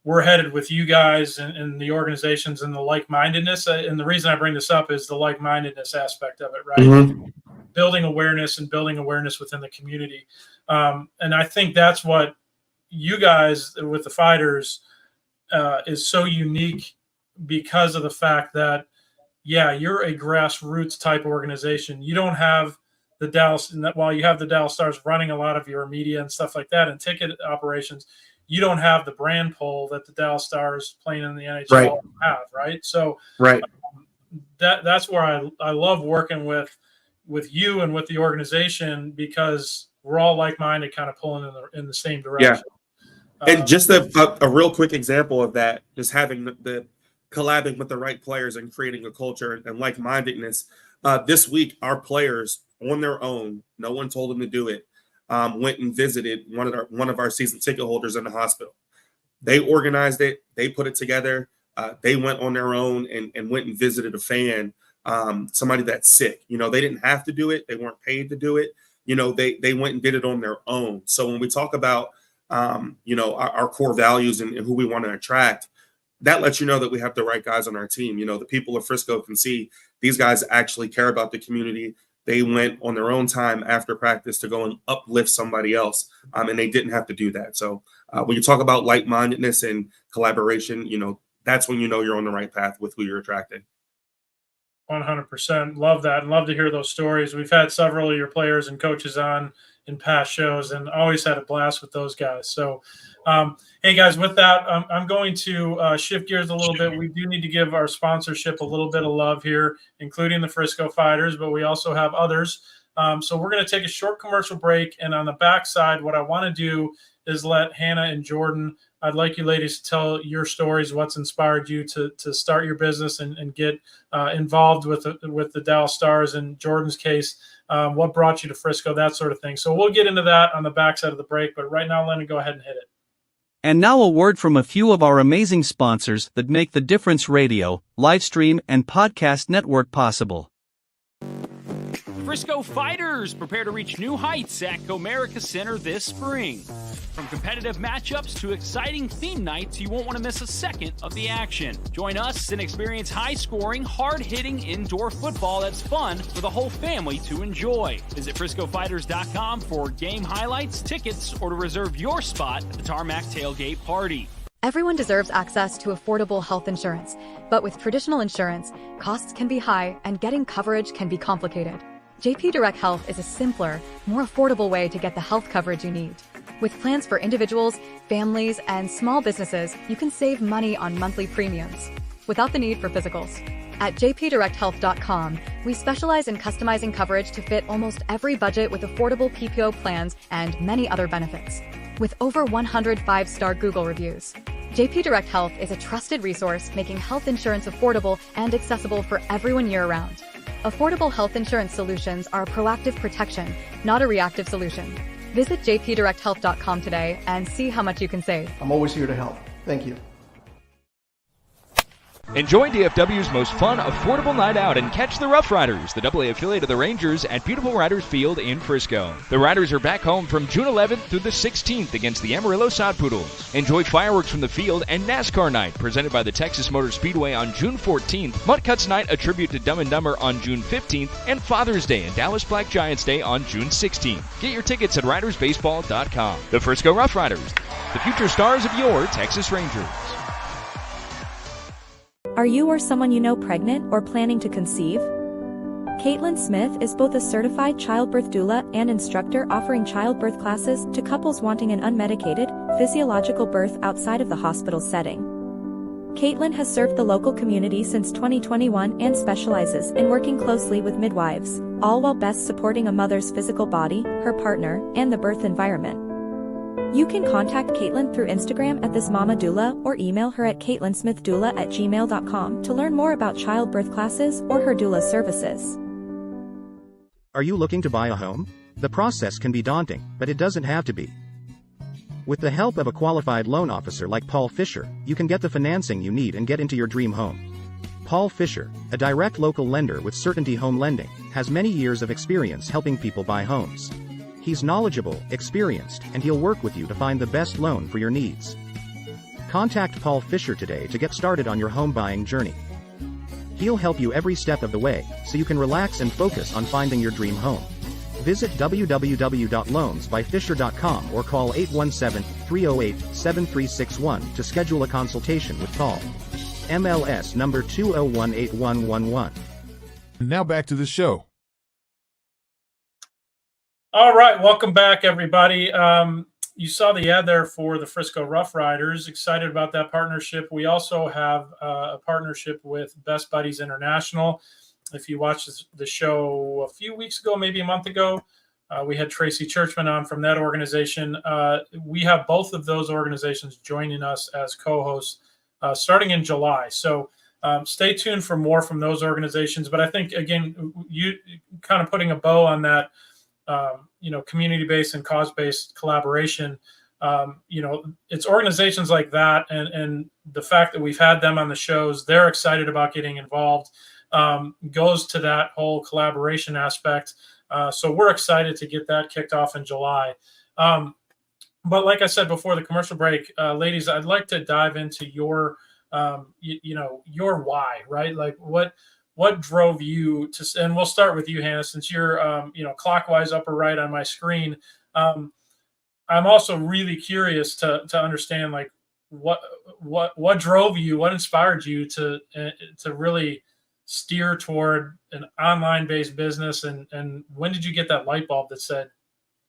we're headed with you guys and the organizations and the like-mindedness. And the reason I bring this up is the like-mindedness aspect of it, right? Mm-hmm. Building awareness within the community. And I think that's what you guys with the Fighters is so unique, because of the fact that, you're a grassroots type organization. You don't have the Dallas, while you have the Dallas Stars running a lot of your media and stuff like that and ticket operations, you don't have the brand pull that the Dallas Stars playing in the NHL have, right? So that's where I love working with you and with the organization, because we're all like-minded, kind of pulling in the same direction. Yeah. And just a real quick example of that, just having the collabing with the right players and creating a culture and like-mindedness. This week, our players on their own, no one told them to do it, went and visited one of our season ticket holders in the hospital. They organized it. They put it together. They went on their own and went and visited a fan, somebody that's sick. They didn't have to do it. They weren't paid to do it. They went and did it on their own. So when we talk about, our core values and who we want to attract, that lets you know that we have the right guys on our team. The people of Frisco can see these guys actually care about the community. They went on their own time after practice to go and uplift somebody else, and they didn't have to do that. So when you talk about like-mindedness and collaboration, that's when you're on the right path with who you're attracting. 100%. Love that, and love to hear those stories. We've had several of your players and coaches on in past shows, and always had a blast with those guys. So, hey guys, with that, I'm going to shift gears a little bit. We do need to give our sponsorship a little bit of love here, including the Frisco Fighters, but we also have others. So we're going to take a short commercial break, and on the backside, what I want to do is let Hannah and Jordan, I'd like you ladies to tell your stories, what's inspired you to start your business and get involved with the Dallas Stars. In Jordan's case, what brought you to Frisco, that sort of thing. So we'll get into that on the backside of the break, but right now, Lennon, go ahead and hit it. And now a word from a few of our amazing sponsors that make the Difference Radio, live stream, and podcast network possible. Frisco Fighters prepare to reach new heights at Comerica Center this spring. From competitive matchups to exciting theme nights, you won't want to miss a second of the action. Join us and experience high-scoring, hard-hitting indoor football that's fun for the whole family to enjoy. Visit FriscoFighters.com for game highlights, tickets, or to reserve your spot at the Tarmac Tailgate Party. Everyone deserves access to affordable health insurance, but with traditional insurance, costs can be high and getting coverage can be complicated. JP Direct Health is a simpler, more affordable way to get the health coverage you need. With plans for individuals, families, and small businesses, you can save money on monthly premiums without the need for physicals. At jpdirecthealth.com, we specialize in customizing coverage to fit almost every budget with affordable PPO plans and many other benefits. With over 100 5-star Google reviews, JP Direct Health is a trusted resource making health insurance affordable and accessible for everyone year-round. Affordable health insurance solutions are a proactive protection, not a reactive solution. Visit jpdirecthealth.com today and see how much you can save. I'm always here to help. Thank you. Enjoy DFW's most fun, affordable night out and catch the Rough Riders, the AA affiliate of the Rangers, at Beautiful Riders Field in Frisco. The Riders are back home from June 11th through the 16th against the Amarillo Sod Poodles. Enjoy fireworks from the field and NASCAR night presented by the Texas Motor Speedway on June 14th, Mutt Cuts night, a tribute to Dumb and Dumber on June 15th, and Father's Day and Dallas Black Giants Day on June 16th. Get your tickets at ridersbaseball.com. The Frisco Rough Riders, the future stars of your Texas Rangers. Are you or someone you know pregnant or planning to conceive? Caitlin Smith is both a certified childbirth doula and instructor offering childbirth classes to couples wanting an unmedicated, physiological birth outside of the hospital setting. Caitlin has served the local community since 2021 and specializes in working closely with midwives, all while best supporting a mother's physical body, her partner, and the birth environment. You can contact Caitlin through Instagram at thismamadoula or email her at caitlinsmithdoula@gmail.com to learn more about childbirth classes or her doula services. Are you looking to buy a home? The process can be daunting, but it doesn't have to be. With the help of a qualified loan officer like Paul Fisher, you can get the financing you need and get into your dream home. Paul Fisher, a direct local lender with Certainty Home Lending, has many years of experience helping people buy homes. He's knowledgeable, experienced, and he'll work with you to find the best loan for your needs. Contact Paul Fisher today to get started on your home buying journey. He'll help you every step of the way, so you can relax and focus on finding your dream home. Visit www.loansbyfisher.com or call 817-308-7361 to schedule a consultation with Paul. MLS number 2018111. Now back to the show. All right, welcome back, everybody. You saw the ad there for the Frisco Rough Riders. Excited about that partnership. We also have a partnership with Best Buddies International. If you watched the show a few weeks ago, maybe a month ago, we had Tracy Churchman on from that organization. We have both of those organizations joining us as co-hosts starting in July. So stay tuned for more from those organizations. But I think, again, you kind of putting a bow on that, community-based and cause-based collaboration. It's organizations like that and the fact that we've had them on the shows, they're excited about getting involved. Goes to that whole collaboration aspect. So we're excited to get that kicked off in July. But like I said before the commercial break, ladies, I'd like to dive into your your why, right? Like what drove you to, and we'll start with you, Hannah, since you're, clockwise upper right on my screen. I'm also really curious to understand, like, what drove you, what inspired you to really steer toward an online-based business, and when did you get that light bulb that said,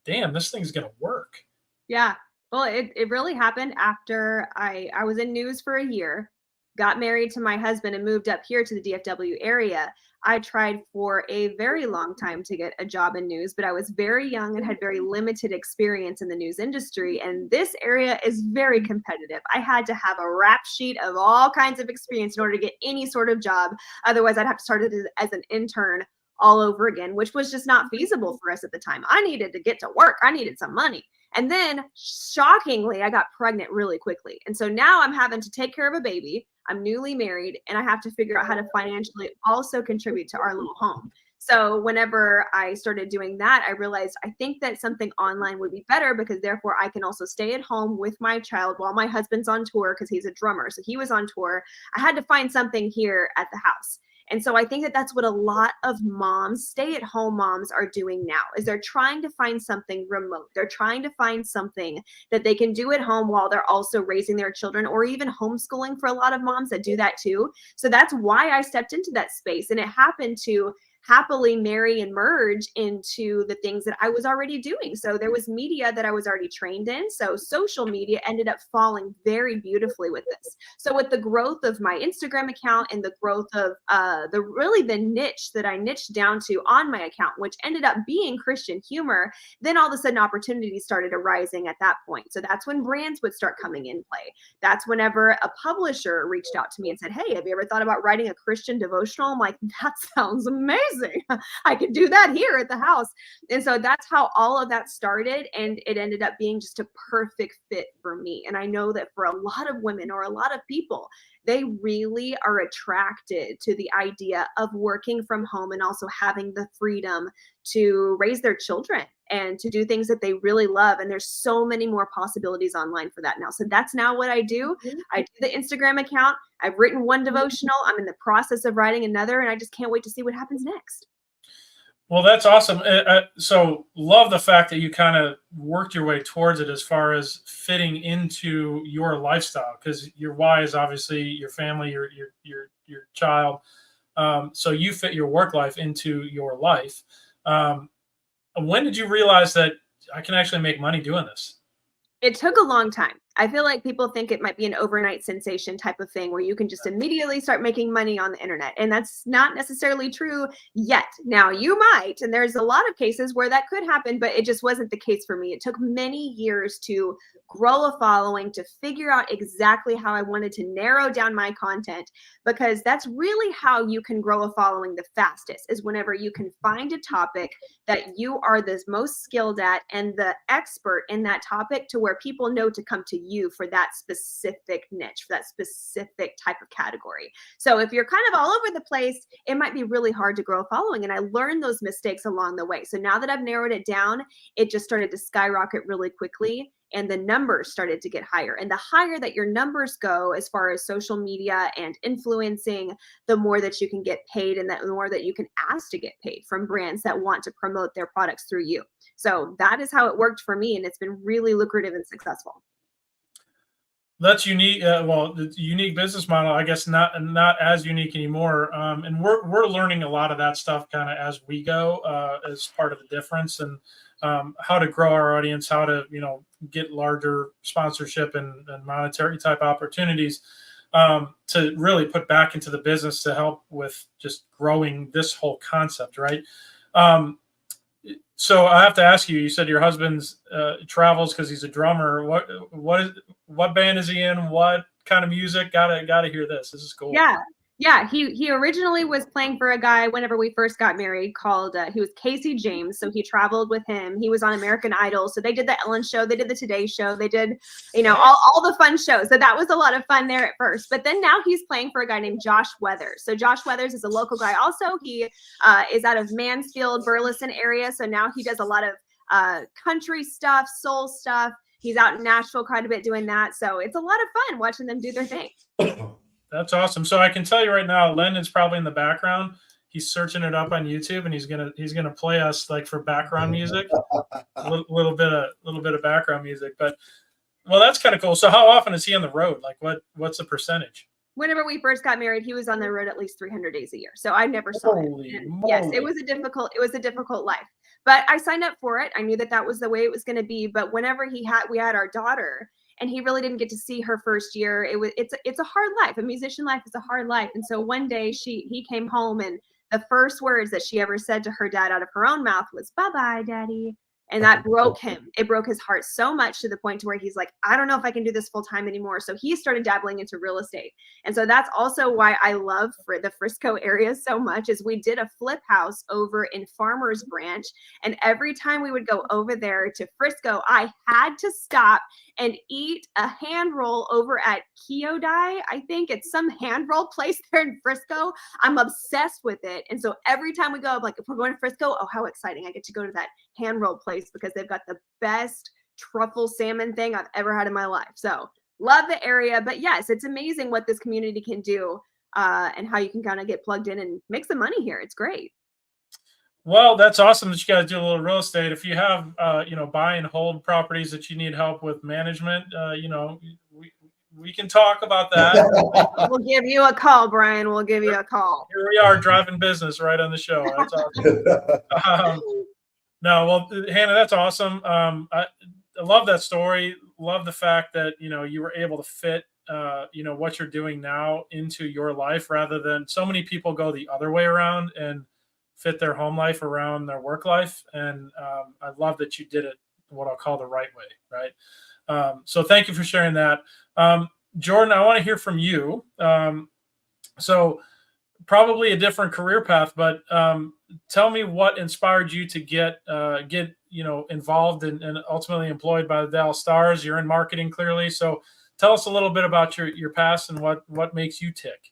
damn, this thing's going to work? Yeah. Well, it really happened after I was in news for a year, got married to my husband and moved up here to the DFW area. I tried for a very long time to get a job in news, but I was very young and had very limited experience in the news industry. And this area is very competitive. I had to have a rap sheet of all kinds of experience in order to get any sort of job. Otherwise, I'd have to start it as an intern all over again, which was just not feasible for us at the time. I needed to get to work. I needed some money. And then shockingly, I got pregnant really quickly. And so now I'm having to take care of a baby. I'm newly married and I have to figure out how to financially also contribute to our little home. So whenever I started doing that, I realized I think that something online would be better because therefore I can also stay at home with my child while my husband's on tour because he's a drummer. So he was on tour. I had to find something here at the house. And so I think that that's what a lot of moms, stay-at-home moms, are doing now, is they're trying to find something remote. They're trying to find something that they can do at home while they're also raising their children, or even homeschooling for a lot of moms that do that too. So that's why I stepped into that space. And it happened to happily marry and merge into the things that I was already doing. So there was media that I was already trained in. So social media ended up falling very beautifully with this. So with the growth of my Instagram account and the growth of the niche that I niched down to on my account, which ended up being Christian humor, then all of a sudden opportunities started arising at that point. So that's when brands would start coming in play. That's whenever a publisher reached out to me and said, hey, have you ever thought about writing a Christian devotional? I'm like, that sounds amazing. I could do that here at the house. And so that's how all of that started. And it ended up being just a perfect fit for me. And I know that for a lot of women or a lot of people, they really are attracted to the idea of working from home and also having the freedom to raise their children and to do things that they really love. And there's so many more possibilities online for that now. So that's now what I do. I do the Instagram account. I've written one devotional. I'm in the process of writing another, and I just can't wait to see what happens next. Well, that's awesome. So love the fact that you kind of worked your way towards it as far as fitting into your lifestyle, because your why is obviously your family, your child. So you fit your work life into your life. When did you realize that I can actually make money doing this? It took a long time. I feel like people think it might be an overnight sensation type of thing where you can just immediately start making money on the internet. And that's not necessarily true yet. Now you might, and there's a lot of cases where that could happen, but it just wasn't the case for me. It took many years to grow a following, to figure out exactly how I wanted to narrow down my content, because that's really how you can grow a following the fastest, is whenever you can find a topic that you are the most skilled at and the expert in that topic, to where people know to come to you for that specific niche, for that specific type of category. So if you're kind of all over the place, it might be really hard to grow a following. And I learned those mistakes along the way. So now that I've narrowed it down, it just started to skyrocket really quickly. And the numbers started to get higher. And the higher that your numbers go as far as social media and influencing, the more that you can get paid, and the more that you can ask to get paid from brands that want to promote their products through you. So that is how it worked for me. And it's been really lucrative and successful. That's unique. Well, the unique business model, I guess, not as unique anymore. And we're learning a lot of that stuff kind of as we go, as part of the difference, and how to grow our audience, how to, get larger sponsorship and monetary type opportunities, to really put back into the business to help with just growing this whole concept, right? So I have to ask you, you said your husband's travels because he's a drummer. What band is he in? What kind of music? Gotta hear this. This is cool. Yeah. He originally was playing for a guy whenever we first got married called, he was Casey James. So he traveled with him. He was on American Idol. So they did the Ellen Show. They did the Today Show. They did, all the fun shows. So that was a lot of fun there at first. But then now he's playing for a guy named Josh Weathers. So Josh Weathers is a local guy also. He is out of Mansfield, Burleson area. So now he does a lot of country stuff, soul stuff. He's out in Nashville quite a bit doing that. So it's a lot of fun watching them do their thing. That's awesome. So I can tell you right now, Landon's probably in the background. He's searching it up on YouTube, and he's gonna play us like for background music, a little bit of background music. But well, that's kind of cool. So how often is he on the road? Like what's the percentage? Whenever we first got married, he was on the road at least 300 days a year. So I never saw it. Yes, it was a difficult life, but I signed up for it. I knew that was the way it was going to be. But whenever we had our daughter, and he really didn't get to see her first year, it's a hard life. A musician life is a hard life. And so one day he came home, and the first words that she ever said to her dad out of her own mouth was, "Bye-bye, Daddy." And that broke him. It broke his heart so much, to the point to where he's like, I don't know if I can do this full time anymore. So he started dabbling into real estate. And so that's also why I love the Frisco area so much, is we did a flip house over in Farmers Branch. And every time we would go over there to Frisco, I had to stop and eat a hand roll over at Kyodai. I think it's some hand roll place there in Frisco. I'm obsessed with it. And so every time we go, I'm like, if we're going to Frisco, oh, how exciting. I get to go to that hand roll place because they've got the best truffle salmon thing I've ever had in my life. So love the area. But yes, it's amazing what this community can do, and how you can kind of get plugged in and make some money here. It's great. Well, that's awesome that you guys do a little real estate. If you have, buy and hold properties that you need help with management, we can talk about that. We'll give you a call, Brian. We'll give you a call. Here we are, driving business right on the show. That's awesome. No, well, Hannah, that's awesome. I love that story. Love the fact that, you were able to fit, what you're doing now into your life, rather than so many people go the other way around and fit their home life around their work life. And I love that you did it what I'll call the right way, right? So thank you for sharing that. Jordan, I want to hear from you. So probably a different career path, but tell me what inspired you to get involved and ultimately employed by the Dallas Stars. You're in marketing, clearly. So tell us a little bit about your past and what makes you tick.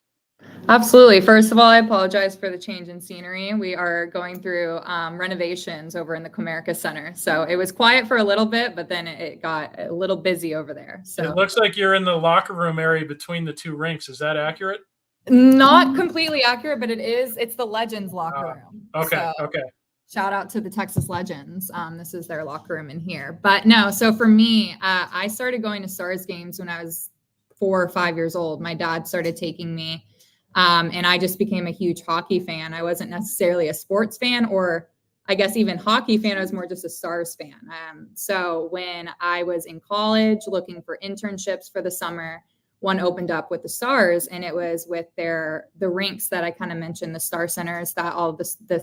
Absolutely. First of all, I apologize for the change in scenery. We are going through renovations over in the Comerica Center. So it was quiet for a little bit, but then it got a little busy over there. So it looks like you're in the locker room area between the two rinks. Is that accurate? Not completely accurate, but it's the Legends locker room. Okay. So, okay. Shout out to the Texas Legends. This is their locker room in here. But no, so for me, I started going to Stars games when I was 4 or 5 years old. My dad started taking me. And I just became a huge hockey fan. I wasn't necessarily a sports fan, or I guess even hockey fan. I was more just a Stars fan. So when I was in college looking for internships for the summer, one opened up with the Stars, and it was with the rinks that I kind of mentioned, the Star Centers that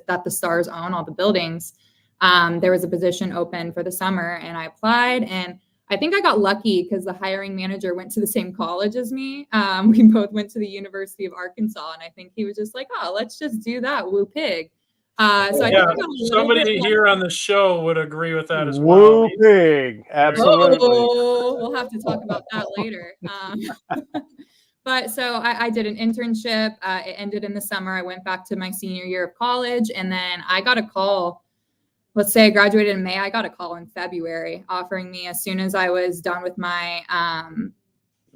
that the Stars own, all the buildings. There was a position open for the summer, and I applied, and I think I got lucky because the hiring manager went to the same college as me. We both went to the University of Arkansas, and I think he was just like, "Oh, let's just do that, woo pig." So I think I got somebody here on the show would agree with that as Woo well. pig, absolutely. Oh, we'll have to talk about that later. But so I did an internship. It ended in the summer. I went back to my senior year of college, and then I got a call. Let's say I graduated in May. I got a call in February offering me, as soon as I was done with my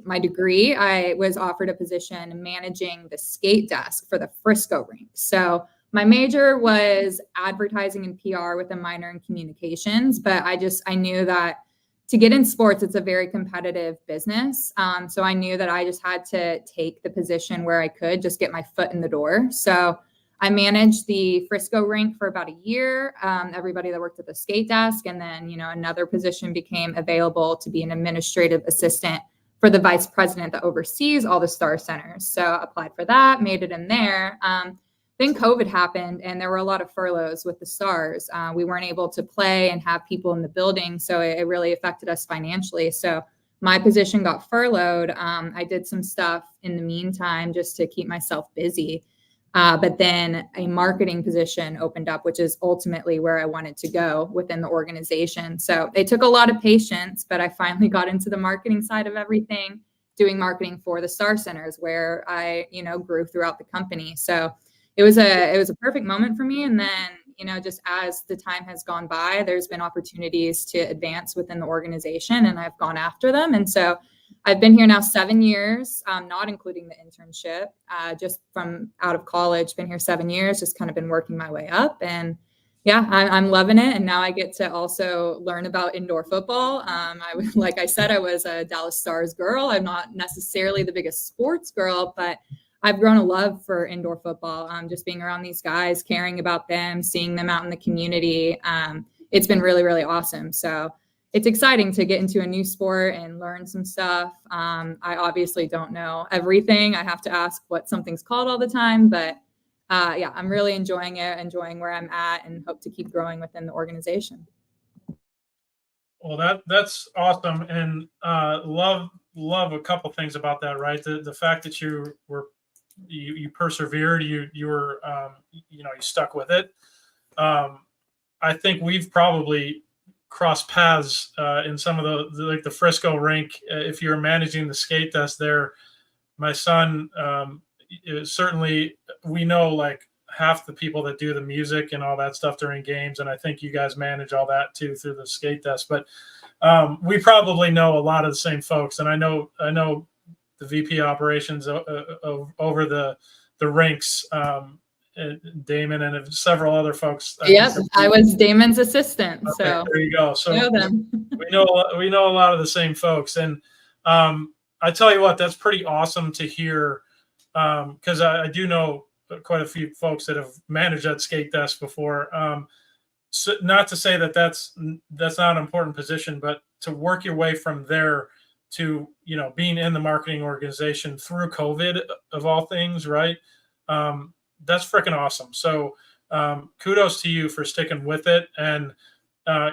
my degree, I was offered a position managing the skate desk for the Frisco rink. So my major was advertising and PR with a minor in communications, but I knew that to get in sports, it's a very competitive business. So I knew that I just had to take the position where I could just get my foot in the door. So I managed the Frisco rink for about a year, everybody that worked at the skate desk. And then, another position became available to be an administrative assistant for the vice president that oversees all the Star Centers. So I applied for that, made it in there. Then COVID happened, and there were a lot of furloughs with the Stars. We weren't able to play and have people in the building, so it really affected us financially. So my position got furloughed. I did some stuff in the meantime just to keep myself busy. But then a marketing position opened up, which is ultimately where I wanted to go within the organization. So it took a lot of patience, but I finally got into the marketing side of everything, doing marketing for the Star Centers, where I, grew throughout the company. So it was a perfect moment for me. And then, just as the time has gone by, there's been opportunities to advance within the organization, and I've gone after them. And so I've been here now 7 years, not including the internship, just from out of college, been here 7 years, just kind of been working my way up. And yeah, I'm loving it. And now I get to also learn about indoor football. Like I said, I was a Dallas Stars girl. I'm not necessarily the biggest sports girl, but I've grown a love for indoor football. Just being around these guys, caring about them, seeing them out in the community. It's been really, really awesome. So it's exciting to get into a new sport and learn some stuff. I obviously don't know everything. I have to ask what something's called all the time, but yeah, I'm really enjoying it, enjoying where I'm at, and hope to keep growing within the organization. Well, that's awesome, and love a couple things about that. Right, the fact that you persevered, you were you stuck with it. I think we've probably crossed paths in some of like the Frisco rink. If you're managing the skate desk there, my son certainly, we know like half the people that do the music and all that stuff during games, and I think you guys manage all that too through the skate desk. But we probably know a lot of the same folks, and I know the VP operations over the rinks, Damon and several other folks. Yes, I was Damon's assistant. Okay, so there you go. So know them. we know a lot of the same folks, and I tell you what, that's pretty awesome to hear, because I do know quite a few folks that have managed that skate desk before. So not to say that that's not an important position, but to work your way from there to being in the marketing organization through COVID, of all things, right? That's freaking awesome. So kudos to you for sticking with it. And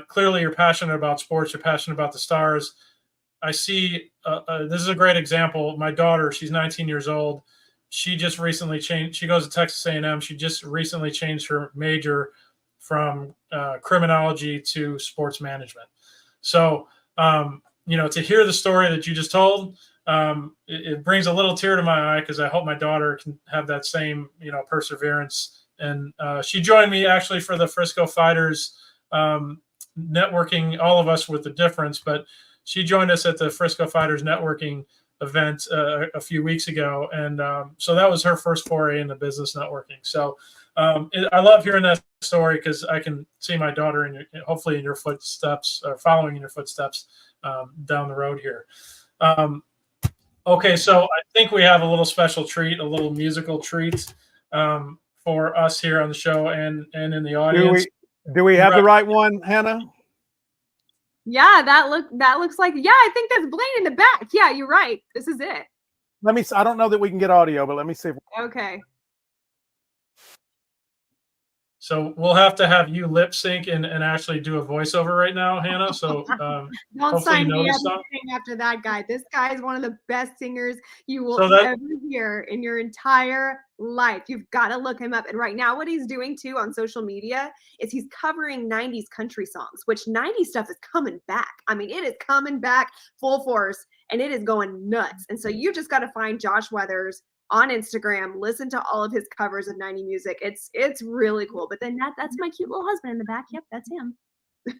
clearly you're passionate about sports. You're passionate about the Stars. I see this is a great example. My daughter, she's 19 years old. She just recently changed. She goes to Texas A&M. She just recently changed her major from criminology to sports management. So, to hear the story that you just told, it brings a little tear to my eye, because I hope my daughter can have that same, perseverance. And she joined me actually for the Frisco Fighters networking, all of us with the difference, but she joined us at the Frisco Fighters networking event a few weeks ago. And so that was her first foray into business networking. So I love hearing that story, because I can see my daughter hopefully in your footsteps, or following in your footsteps down the road here. Okay, so I think we have a little special treat, a little musical treat for us here on the show and in the audience. Do we have the right one, Hannah? Yeah, that looks like, yeah, I think that's Blaine in the back. Yeah, you're right. This is it. I don't know that we can get audio, but let me see. Okay. So we'll have to have you lip sync and actually do a voiceover right now, Hannah. So Don't sign me up after that guy. This guy is one of the best singers you will ever hear in your entire life. You've got to look him up. And right now, what he's doing too on social media is he's covering 90s country songs, which 90s stuff is coming back. I mean, it is coming back full force and it is going nuts. And so you just got to find Josh Weathers on Instagram, listen to all of his covers of 90 music. It's really cool. But then that's my cute little husband in the back. Yep, that's him.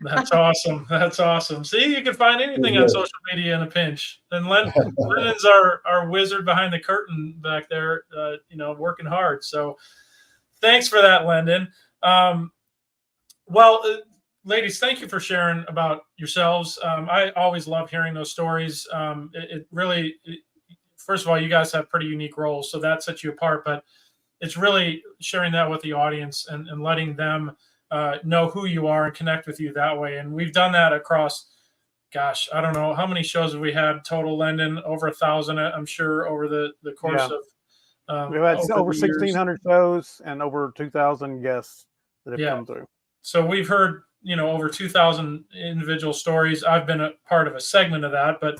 That's awesome. That's awesome. See, you can find anything on social media in a pinch. And Lennon's our wizard behind the curtain back there, working hard. So thanks for that, Lendon. Ladies, thank you for sharing about yourselves. I always love hearing those stories. First of all, you guys have pretty unique roles, so that sets you apart. But it's really sharing that with the audience and letting them know who you are and connect with you that way. And we've done that across, gosh, I don't know, how many shows have we had total, Lendon? Over 1,000, I'm sure, over the course of we've had over 1,600 shows and over 2,000 guests that have come through. So we've heard, over 2,000 individual stories. I've been a part of a segment of that, but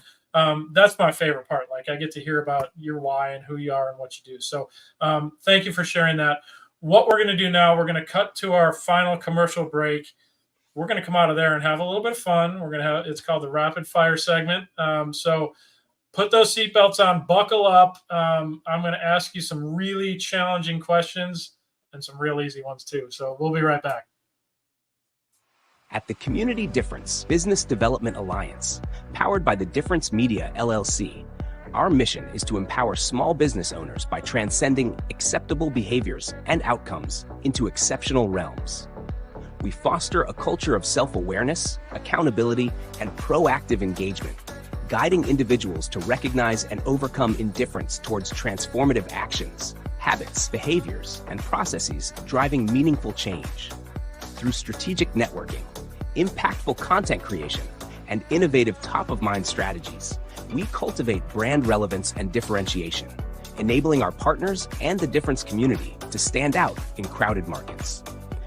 that's my favorite part. Like, I get to hear about your why and who you are and what you do. So thank you for sharing that. What we're going to do now, we're going to cut to our final commercial break. We're going to come out of there and have a little bit of fun. It's called the rapid fire segment. So put those seatbelts on, buckle up. I'm going to ask you some really challenging questions and some real easy ones too. So we'll be right back. At the Community Difference Business Development Alliance, powered by the Difference Media, LLC, our mission is to empower small business owners by transcending acceptable behaviors and outcomes into exceptional realms. We foster a culture of self-awareness, accountability, and proactive engagement, guiding individuals to recognize and overcome indifference towards transformative actions, habits, behaviors, and processes driving meaningful change. Through strategic networking, impactful content creation, and innovative top-of-mind strategies, we cultivate brand relevance and differentiation, enabling our partners and the Difference community to stand out in crowded markets.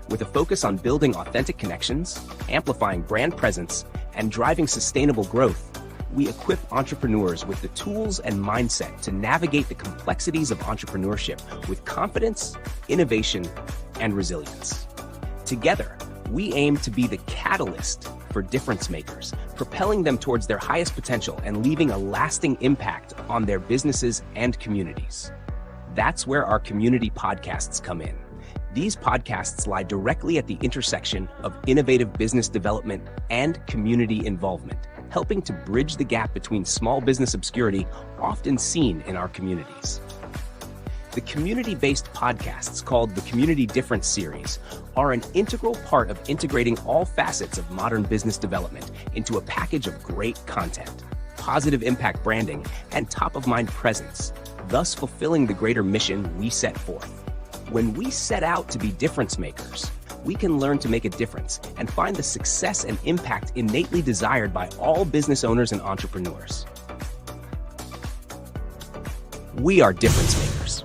With a focus on building authentic connections, amplifying brand presence, and driving sustainable growth, we equip entrepreneurs with the tools and mindset to navigate the complexities of entrepreneurship with confidence, innovation, and resilience. Together, we aim to be the catalyst for difference makers, propelling them towards their highest potential and leaving a lasting impact on their businesses and communities. That's where our community podcasts come in. These podcasts lie directly at the intersection of innovative business development and community involvement, helping to bridge the gap between small business obscurity often seen in our communities. The community-based podcasts called the Community Difference series are an integral part of integrating all facets of modern business development into a package of great content, positive impact branding, and top-of-mind presence, thus fulfilling the greater mission we set forth. When we set out to be difference makers, we can learn to make a difference and find the success and impact innately desired by all business owners and entrepreneurs. We are difference makers.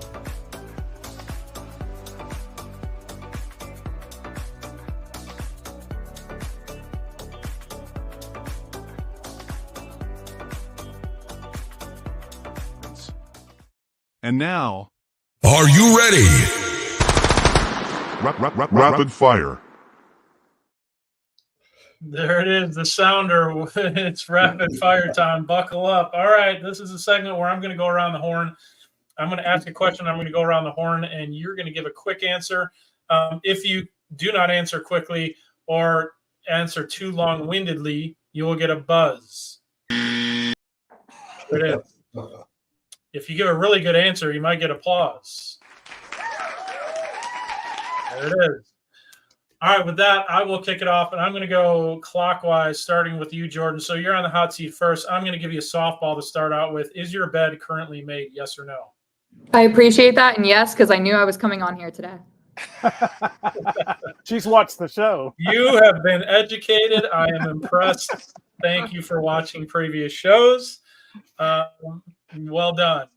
And now, are you ready? Rapid fire. There it is, the sounder. It's rapid fire time. Buckle up. All right, this is a segment where I'm going to go around the horn. I'm going to ask a question. I'm going to go around the horn, and you're going to give a quick answer. If you do not answer quickly or answer too long-windedly, you will get a buzz. There it is. If you give a really good answer, you might get applause. There it is. All right, with that, I will kick it off, and I'm going to go clockwise, starting with you, Jordan. So you're on the hot seat first. I'm going to give you a softball to start out with. Is your bed currently made, yes or no? I appreciate that, and yes, because I knew I was coming on here today. She's watched the show. You have been educated. I am impressed. Thank you for watching previous shows. Well done.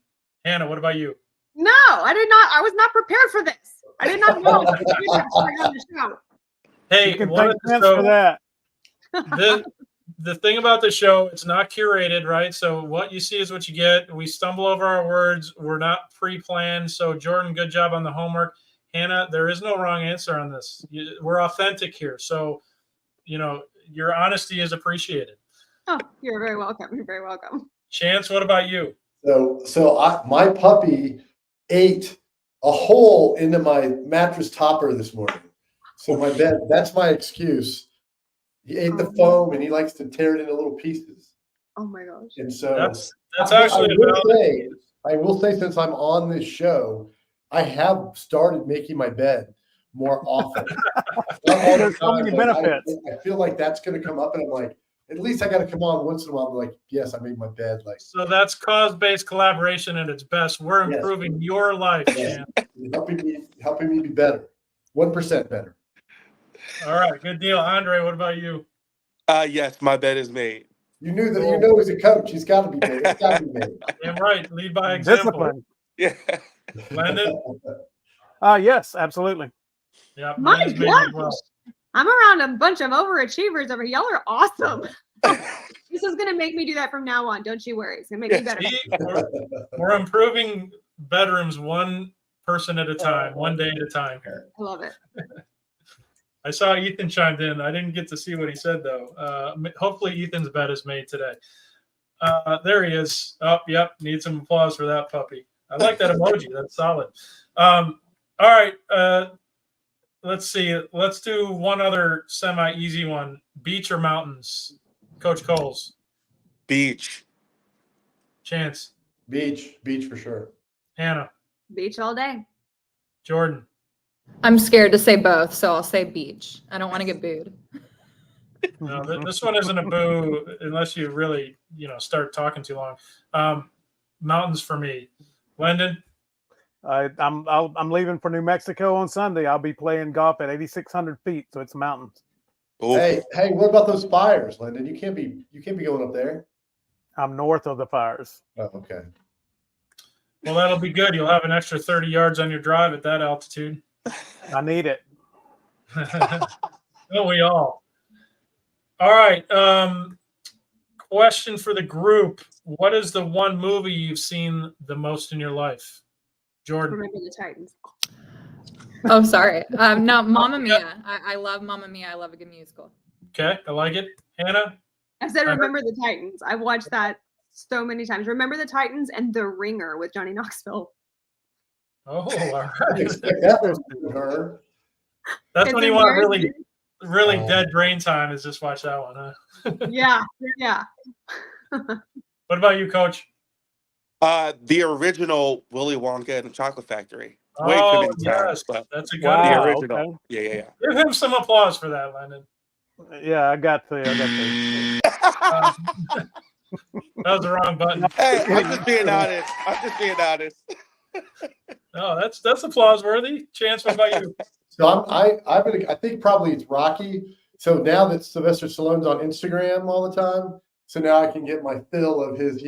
Hannah, what about you? No, I did not. I was not prepared for this. I did not know I was on the show. Hey, You can one thank of the Vince for that. the thing about the show, it's not curated, right? So what you see is what you get. We stumble over our words. We're not pre-planned. So Jordan, good job on the homework. Hannah, there is no wrong answer on this. We're authentic here. So, your honesty is appreciated. Oh, you're very welcome. You're very welcome. Chance, what about you? My puppy ate a hole into my mattress topper this morning. So my bed, that's my excuse. He ate the foam and he likes to tear it into little pieces. Oh my gosh. And so that's actually I will say, since I'm on this show, I have started making my bed more often. There's so many benefits. I feel like that's going to come up, and I'm like, at least I got to come on once in a while. I'm like, yes, I made my bed. Like, so that's cause-based collaboration at its best. We're improving your life, Chan. helping me be better, 1% better. All right, good deal, Andre. What about you? Yes, my bed is made. You knew that. You know, he's a coach. He's got to be made. It's got to be made. Damn right. Lead by example. Discipline. Yeah. Landon? Yes, absolutely. Yeah. My gosh. Well. I'm around a bunch of overachievers over here. Y'all are awesome. This is going to make me do that from now on. Don't you worry. It's going to make me better. See, we're improving bedrooms one person at a time, one day at a time here. I love it. I saw Ethan chimed in. I didn't get to see what he said, though. Hopefully Ethan's bed is made today. There he is. Oh, yep. Need some applause for that puppy. I like that emoji. That's solid. All right. Let's see. Let's do one other semi-easy one. Beach or mountains? Coach Coles. Beach. Chance. Beach for sure. Hannah. Beach all day. Jordan. I'm scared to say both, so I'll say beach. I don't want to get booed. No, this one isn't a boo unless you really, start talking too long. Mountains for me. Lyndon? I'm leaving for New Mexico on Sunday. I'll be playing golf at 8,600 feet, so it's mountains. Ooh. Hey, what about those fires, Lyndon? You can't be going up there. I'm north of the fires. Oh, okay. Well, that'll be good. You'll have an extra 30 yards on your drive at that altitude. I need it. Don't we all? All right. Question for the group. What is the one movie you've seen the most in your life? Jordan. Remember the Titans. Oh, sorry. No, Mamma Mia. I love Mamma Mia. I love a good musical. Okay, I like it. Hannah? I said Remember the Titans. I've watched that so many times. Remember the Titans and The Ringer with Johnny Knoxville. Oh, all right. That's when you want really dead brain time, is just watch that one, huh? Yeah. What about you, Coach? The original Willy Wonka and the Chocolate Factory. Way too many times, but that's a good one. The original. Okay. Yeah. Give him some applause for that, Landon. Yeah, I got to. That was the wrong button. Hey, I'm just being honest. No, that's applause worthy. Chance, what about you? So I think probably it's Rocky. So now that Sylvester Stallone's on Instagram all the time, so now I can get my fill of his,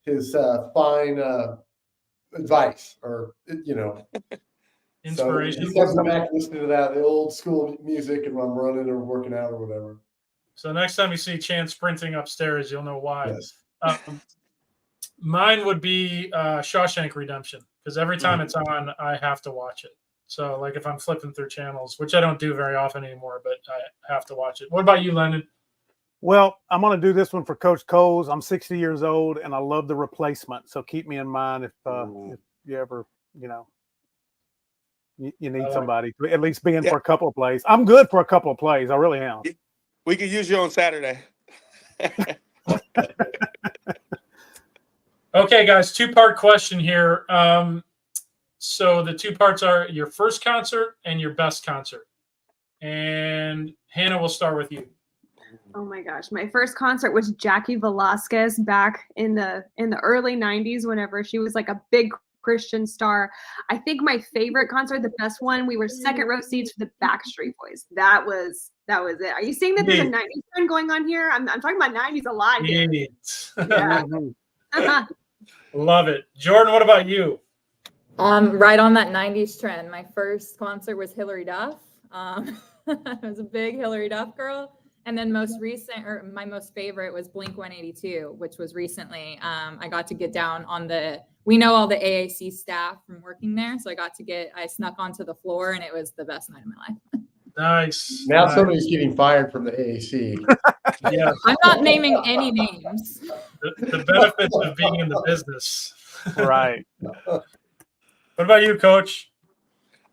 his fine advice or inspiration. So he comes back listening to the old school music, and when I'm running or working out or whatever. So next time you see Chance sprinting upstairs, you'll know why. Yes. Mine would be Shawshank Redemption, because every time it's on, I have to watch it. So, like, if I'm flipping through channels, which I don't do very often anymore, but I have to watch it. What about you, Landon? Well, I'm going to do this one for Coach Coles. I'm 60 years old, and I love The Replacement. So keep me in mind if you ever, you need somebody to at least be in for a couple of plays. I'm good for a couple of plays. I really am. We could use you on Saturday. Okay, guys, two-part question here. So the two parts are your first concert and your best concert. And Hannah, we'll start with you. Oh my gosh, my first concert was Jackie Velasquez back in the early 90s, whenever she was like a big Christian star. I think my favorite concert, the best one, we were second row seats for the Backstreet Boys. That was it. Are you seeing that there's a 90s trend going on here? I'm talking about 90s a lot here. Yeah. Love it. Jordan, what about you? Right on that 90s trend. My first concert was Hillary Duff. I was a big Hillary Duff girl. And then my most favorite was Blink-182, which was recently. I got to get down on we know all the AAC staff from working there. So I snuck onto the floor, and it was the best night of my life. Nice. Now somebody's getting fired from the AAC. Yeah. I'm not naming any names. The benefits of being in the business. Right. What about you, Coach?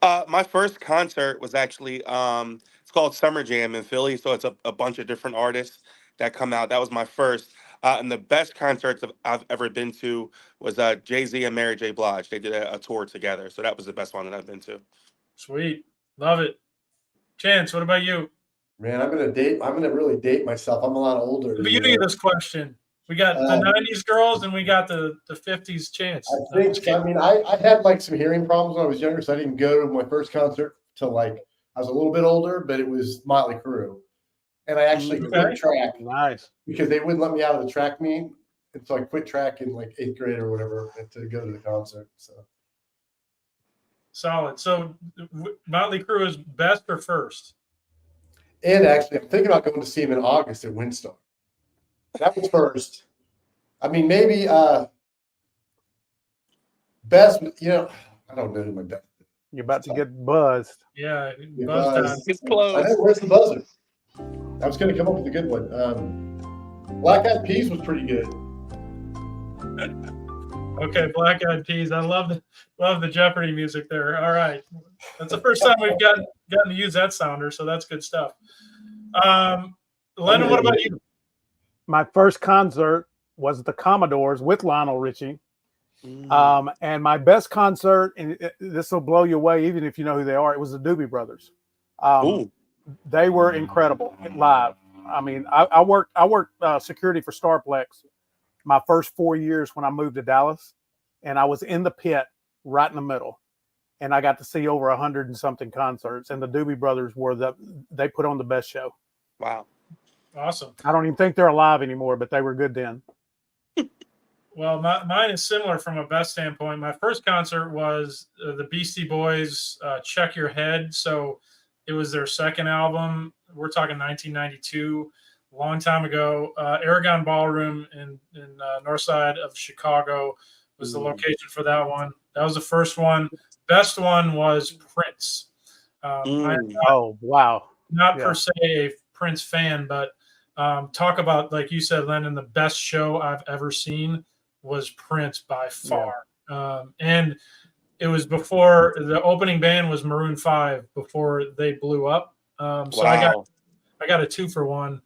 My first concert was actually it's called Summer Jam in Philly. So it's a bunch of different artists that come out. That was my first. And the best concerts I've ever been to was Jay-Z and Mary J. Blige. They did a tour together. So that was the best one that I've been to. Sweet. Love it. Chance, what about you? Man, I'm gonna really date myself. I'm a lot older. The beauty of this question. We got the 90s girls and we got the 50s Chance. I had like some hearing problems when I was younger, so I didn't go to my first concert till like I was a little bit older, but it was Motley Crue. And I actually quit track. Nice. Because they wouldn't let me out of the track meet. And so I quit track in like 8th grade or whatever to go to the concert. So solid. So Motley Crue is best or first? And actually, I'm thinking about going to see him in August at Windstar. That was first. I mean, maybe best, I don't know who my best is. You're about to get buzzed. Yeah, buzzed. It's close. I know, where's the buzzer? I was going to come up with a good one. Black Eyed Peas was pretty good. Okay, Black Eyed Peas. I love the Jeopardy music there. All right, that's the first time we've gotten to use that sounder, so that's good stuff. Lennon, what about you? My first concert was the Commodores with Lionel Richie. And my best concert, and this will blow you away, even if you know who they are, it was the Doobie Brothers. They were incredible live. I mean, I worked security for Starplex my first 4 years when I moved to Dallas, and I was in the pit right in the middle, and I got to see over 100 and something concerts, and the Doobie Brothers they put on the best show. Wow. Awesome. I don't even think they're alive anymore, but they were good then. Well, mine is similar from a best standpoint. My first concert was the Beastie Boys, Check Your Head. So it was their second album. We're talking 1992, a long time ago. Aragon Ballroom in north side of Chicago was the location for that one. That was the first one. Best one was Prince. Wow. Not per se a Prince fan, but talk about, like you said, Lennon, the best show I've ever seen was Prince by far. And it was before the opening band was Maroon 5 before they blew up. So I got a 2-for-1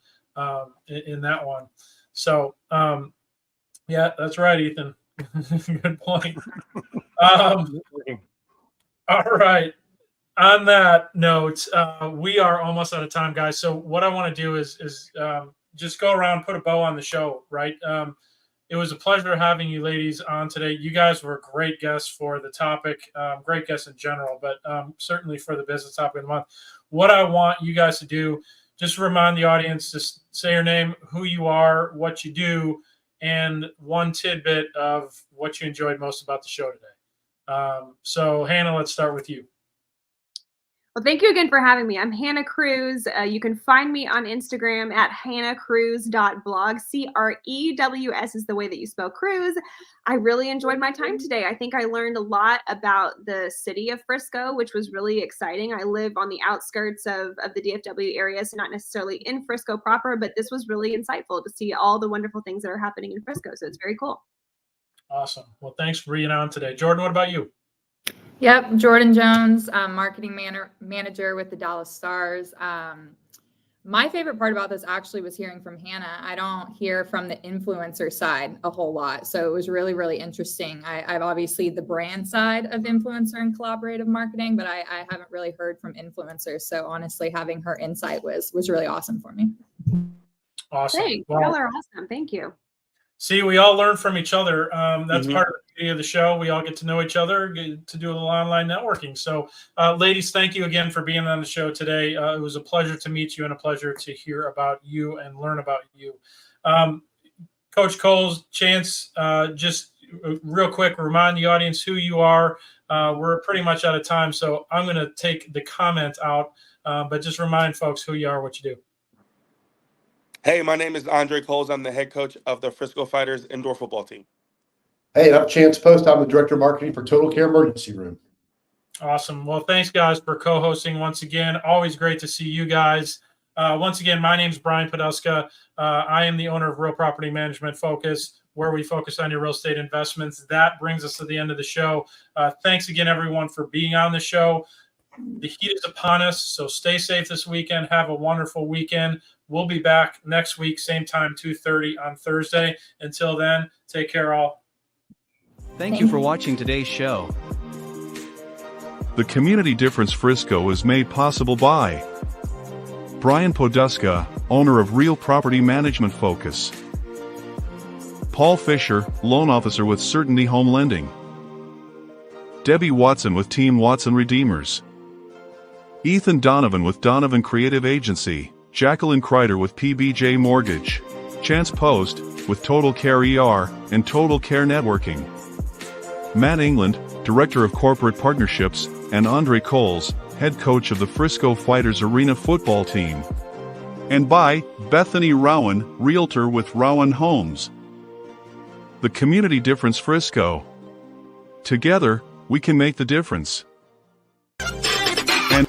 in that one. So yeah, that's right, Ethan. Good point. All right. On that note, we are almost out of time, guys. So what I want to do is just go around, put a bow on the show, right? It was a pleasure having you ladies on today. You guys were great guests for the topic, great guests in general, but certainly for the business topic of the month. What I want you guys to do, just remind the audience, just say your name, who you are, what you do, and one tidbit of what you enjoyed most about the show today. So Hannah, let's start with you. Well, thank you again for having me. I'm Hannah Cruz. You can find me on Instagram at hannahcruz.blog. CREWS is the way that you spell Cruz. I really enjoyed my time today. I think I learned a lot about the city of Frisco, which was really exciting. I live on the outskirts of the DFW area, so not necessarily in Frisco proper, but this was really insightful to see all the wonderful things that are happening in Frisco. So it's very cool. Awesome. Well, thanks for being on today. Jordan, what about you? Yep, Jordan Jones, marketing manager with the Dallas Stars. My favorite part about this actually was hearing from Hannah. I don't hear from the influencer side a whole lot, so it was really, really interesting. I've obviously the brand side of influencer and collaborative marketing, but I haven't really heard from influencers. So honestly, having her insight was really awesome for me. Awesome. Thanks. Y'all are awesome. Thank you. See, we all learn from each other. That's part of the beauty of the show. We all get to know each other, get to do a little online networking. So, ladies, thank you again for being on the show today. It was a pleasure to meet you and a pleasure to hear about you and learn about you. Coach Coles, Chance, just real quick, remind the audience who you are. We're pretty much out of time, so I'm going to take the comment out, but just remind folks who you are, what you do. Hey, my name is Andre Coles. I'm the head coach of the Frisco Fighters indoor football team. Hey, I'm Chance Post. I'm the director of marketing for Total Care Emergency Room. Awesome. Well, thanks, guys, for co-hosting once again. Always great to see you guys. Once again, my name is Brian Poduska. I am the owner of Real Property Management Focus, where we focus on your real estate investments. That brings us to the end of the show. Thanks again, everyone, for being on the show. The heat is upon us, so stay safe this weekend. Have a wonderful weekend. We'll be back next week, same time, 2:30 on Thursday. Until then, take care, all. Thank you for watching today's show. The Community Difference Frisco is made possible by Brian Poduska, owner of Real Property Management Focus. Paul Fisher, loan officer with Certainty Home Lending. Debbie Watson with Team Watson Redeemers. Ethan Donovan with Donovan Creative Agency. Jacqueline Kreider with PBJ Mortgage. Chance Post with Total Care ER and Total Care Networking. Matt England, Director of Corporate Partnerships, and Andre Coles, head coach of the Frisco Fighters Arena football team. And by Bethany Rowan, Realtor with Rowan Homes. The Community Difference Frisco. Together, we can make the difference. And